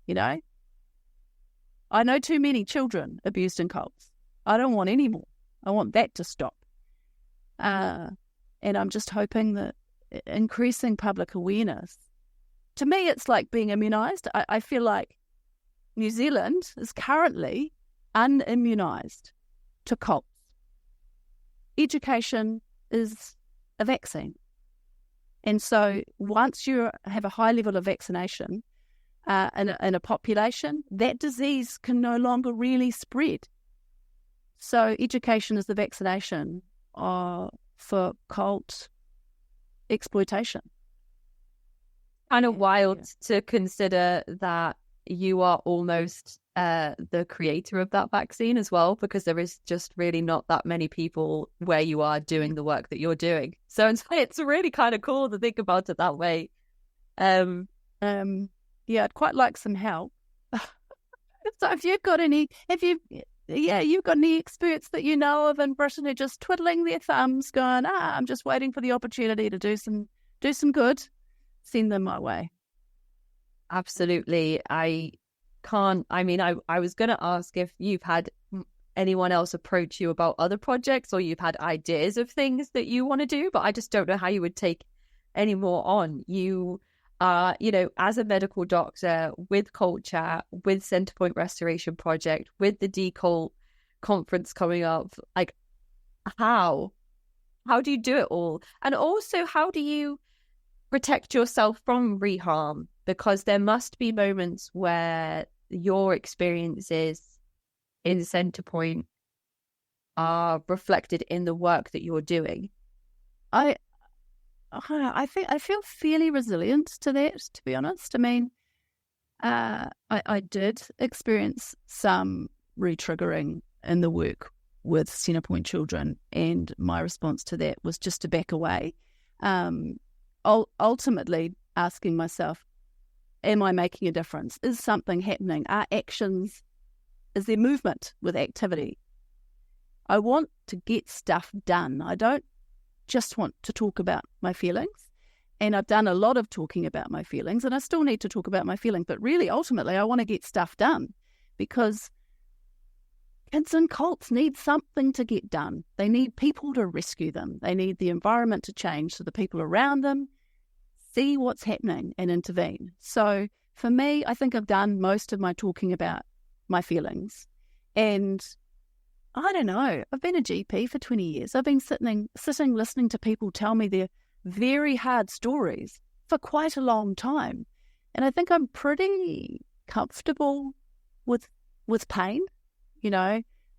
I know too many children abused in cults. I don't want any more. I want that to stop. And I'm just hoping that increasing public awareness, to me, it's like being immunised. I feel like New Zealand is currently unimmunised to cults. Education is a vaccine. And so once you have a high level of vaccination in a population, that disease can no longer really spread. So education is the vaccination for cult exploitation. Kind of wild to consider that you are almost the creator of that vaccine as well, because there is just really not that many people where you are doing the work that you're doing. So it's really kind of cool to think about it that way. Yeah, I'd quite like some help. So if you've got any experts that you know of in Britain who are just twiddling their thumbs going, I'm just waiting for the opportunity to do some good, send them my way. Absolutely. I was going to ask if you've had anyone else approach you about other projects, or you've had ideas of things that you want to do, but I just don't know how you would take any more on. You as a medical doctor with culture, with Centrepoint Restoration Project, with the Decult conference coming up, like how do you do it all? And also, how do you protect yourself from reharm? Because there must be moments where your experiences in Centrepoint are reflected in the work that you're doing. I think I feel fairly resilient to that, to be honest. I mean, I did experience some re-triggering in the work with Centrepoint children, and my response to that was just to back away. Ultimately asking myself, am I making a difference? Is something happening? Are actions, is there movement with activity? I want to get stuff done. I don't just want to talk about my feelings. And I've done a lot of talking about my feelings, and I still need to talk about my feelings. But really, ultimately, I want to get stuff done, because kids in cults need something to get done. They need people to rescue them. They need the environment to change so the people around them see what's happening and intervene. So for me, I think I've done most of my talking about my feelings. And I don't know, I've been a GP for 20 years. I've been sitting listening to people tell me their very hard stories for quite a long time. And I think I'm pretty comfortable with pain,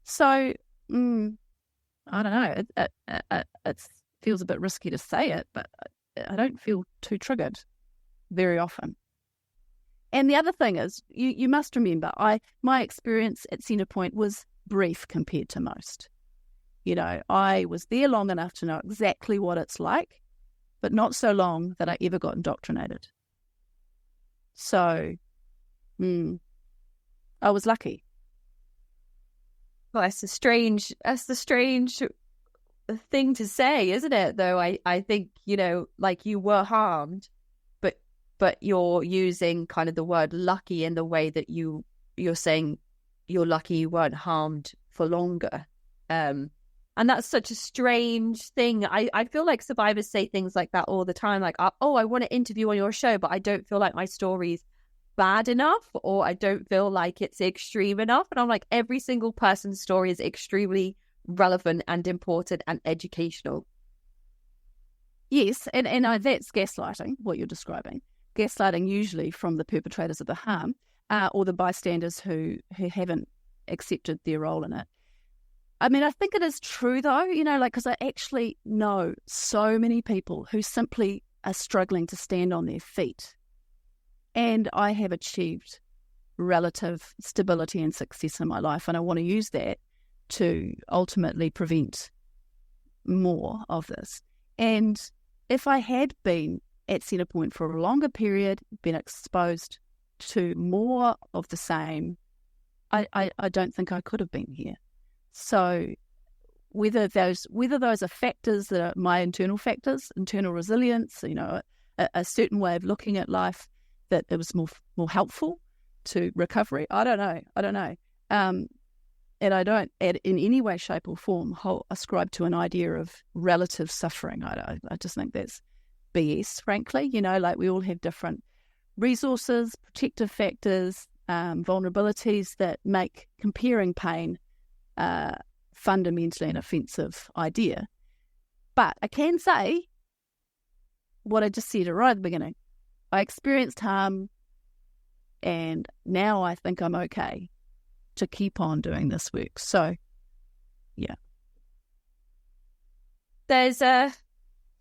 So, I don't know, it feels a bit risky to say it, but I don't feel too triggered very often. And the other thing is, you must remember, my experience at Centrepoint was brief compared to most. I was there long enough to know exactly what it's like, but not so long that I ever got indoctrinated. So, I was lucky. Well, that's the strange thing to say, isn't it? Though I think, like, you were harmed, but you're using kind of the word lucky in the way that you're saying you're lucky you weren't harmed for longer. And that's such a strange thing. I feel like survivors say things like that all the time, like, oh, I want to interview on your show, but I don't feel like my story's bad enough, or I don't feel like it's extreme enough. And I'm like, every single person's story is extremely relevant and important and educational. Yes, and that's gaslighting, what you're describing. Gaslighting usually from the perpetrators of the harm, or the bystanders who haven't accepted their role in it. I mean, I think it is true though, because I actually know so many people who simply are struggling to stand on their feet. And I have achieved relative stability and success in my life, and I want to use that to ultimately prevent more of this. And if I had been at Centrepoint for a longer period, been exposed to more of the same, I don't think I could have been here. So whether those are factors that are my internal factors, internal resilience, a certain way of looking at life, that it was more helpful to recovery. I don't know. And I don't, in any way, shape, or form, ascribe to an idea of relative suffering. I just think that's BS, frankly. Like, we all have different resources, protective factors, vulnerabilities that make comparing pain fundamentally an offensive idea. But I can say what I just said right at the beginning. I experienced harm, and now I think I'm okay to keep on doing this work. So, yeah. There's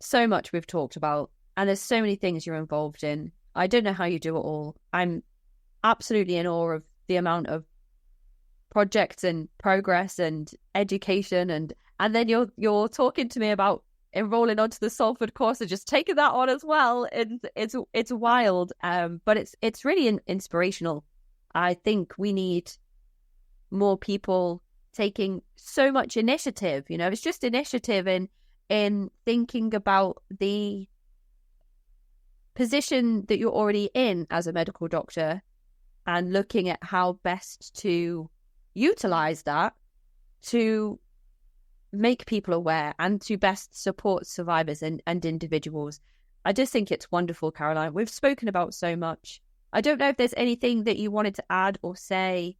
so much we've talked about, and there's so many things you're involved in. I don't know how you do it all. I'm absolutely in awe of the amount of projects and progress and education, and then you're talking to me about enrolling onto the Salford course and just taking that on as well. It's wild, but it's really inspirational. I think we need more people taking so much initiative. It's just initiative in thinking about the position that you're already in as a medical doctor and looking at how best to utilize that to make people aware and to best support survivors and individuals. I just think it's wonderful, Caroline. We've spoken about so much. I don't know if there's anything that you wanted to add or say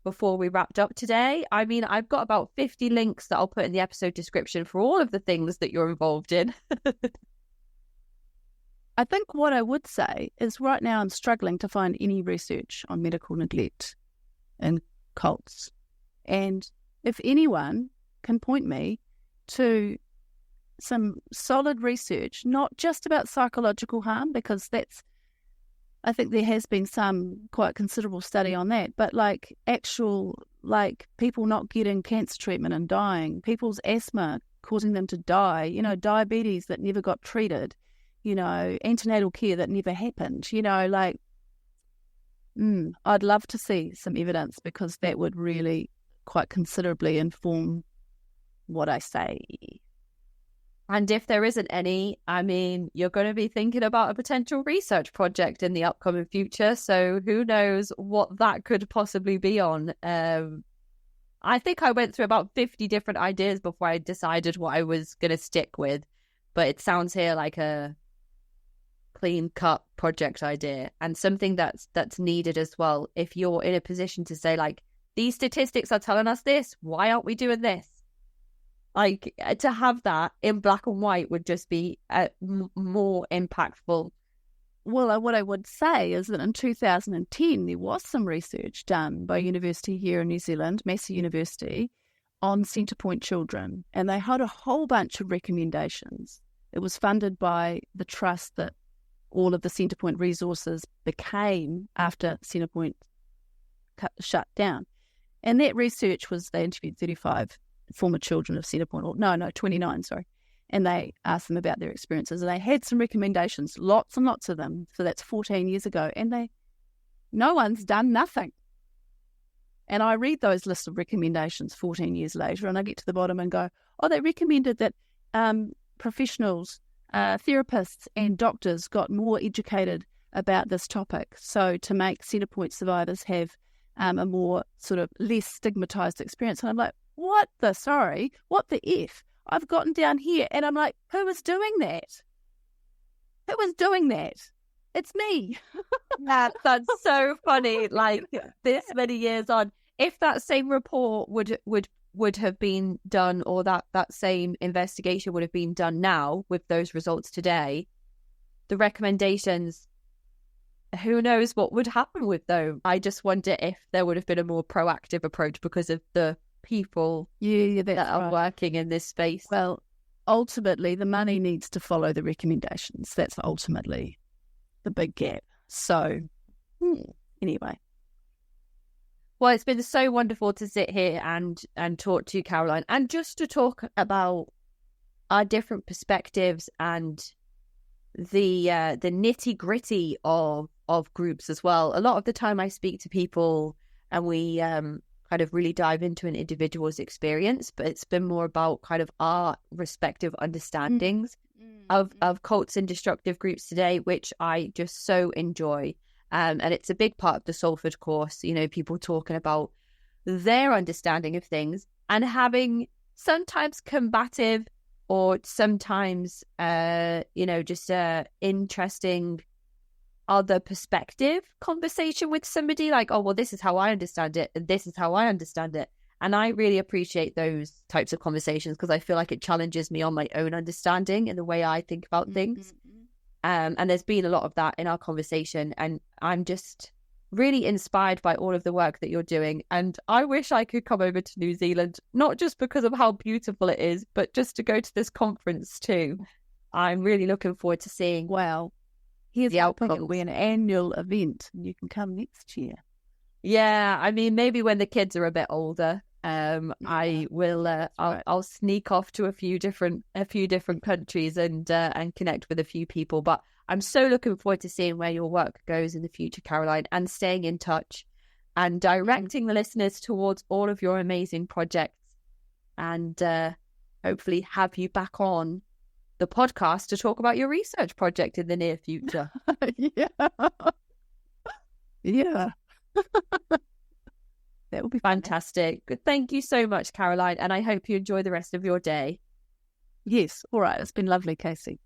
before we wrapped up today. I mean, I've got about 50 links that I'll put in the episode description for all of the things that you're involved in. I think what I would say is right now I'm struggling to find any research on medical neglect in cults. And if anyone can point me to some solid research, not just about psychological harm, because I think there has been some quite considerable study on that, but like actual, like people not getting cancer treatment and dying, people's asthma causing them to die, diabetes that never got treated, antenatal care that never happened, I'd love to see some evidence, because that would really quite considerably inform what I say. And if there isn't any, I mean, you're going to be thinking about a potential research project in the upcoming future. So who knows what that could possibly be on. I think I went through about 50 different ideas before I decided what I was going to stick with. But it sounds here like a clean-cut project idea, and something that's needed as well. If you're in a position to say, like, these statistics are telling us this, why aren't we doing this? Like, to have that in black and white would just be more impactful. Well, what I would say is that in 2010, there was some research done by a university here in New Zealand, Massey University, on Centrepoint children, and they had a whole bunch of recommendations. It was funded by the trust that all of the Centrepoint resources became after Centrepoint shut down. And that research was, they interviewed 35 former children of Centrepoint, 29, sorry. And they asked them about their experiences. And they had some recommendations, lots and lots of them. So that's 14 years ago. And no one's done nothing. And I read those lists of recommendations 14 years later, and I get to the bottom and go, they recommended that professionals, therapists and doctors got more educated about this topic. So to make Centrepoint survivors have a more sort of less stigmatized experience. And I'm like, what the F? I've gotten down here and I'm like, who was doing that? Who was doing that? It's me. That's so funny. Like, this many years on, if that same report would have been done, or that same investigation would have been done now with those results today, the recommendations, who knows what would happen with them. I just wonder if there would have been a more proactive approach because of the people that are working in this space. Well, ultimately, the money needs to follow the recommendations. That's ultimately the big gap. So, anyway. Well, it's been so wonderful to sit here and talk to you, Caroline, and just to talk about our different perspectives and the nitty gritty of groups as well. A lot of the time I speak to people and we kind of really dive into an individual's experience, but it's been more about kind of our respective understandings of cults and destructive groups today, which I just so enjoy. And it's a big part of the Salford course, you know, people talking about their understanding of things and having sometimes combative or sometimes, just interesting other perspective conversation with somebody like, oh, well, this is how I understand it. And this is how I understand it. And I really appreciate those types of conversations because I feel like it challenges me on my own understanding and the way I think about things. And there's been a lot of that in our conversation. And I'm just really inspired by all of the work that you're doing. And I wish I could come over to New Zealand, not just because of how beautiful it is, but just to go to this conference too. I'm really looking forward to seeing Here's the hoping outcomes. it'll be an annual event and you can come next year. Yeah, I mean, maybe when the kids are a bit older, I will. I'll sneak off to a few different countries and connect with a few people. But I'm so looking forward to seeing where your work goes in the future, Caroline, and staying in touch and directing the listeners towards all of your amazing projects, and hopefully have you back on the podcast to talk about your research project in the near future. Yeah. That would be fantastic. Good. Thank you so much, Caroline, and I hope you enjoy the rest of your day. Yes. All right. It's been lovely, Casey.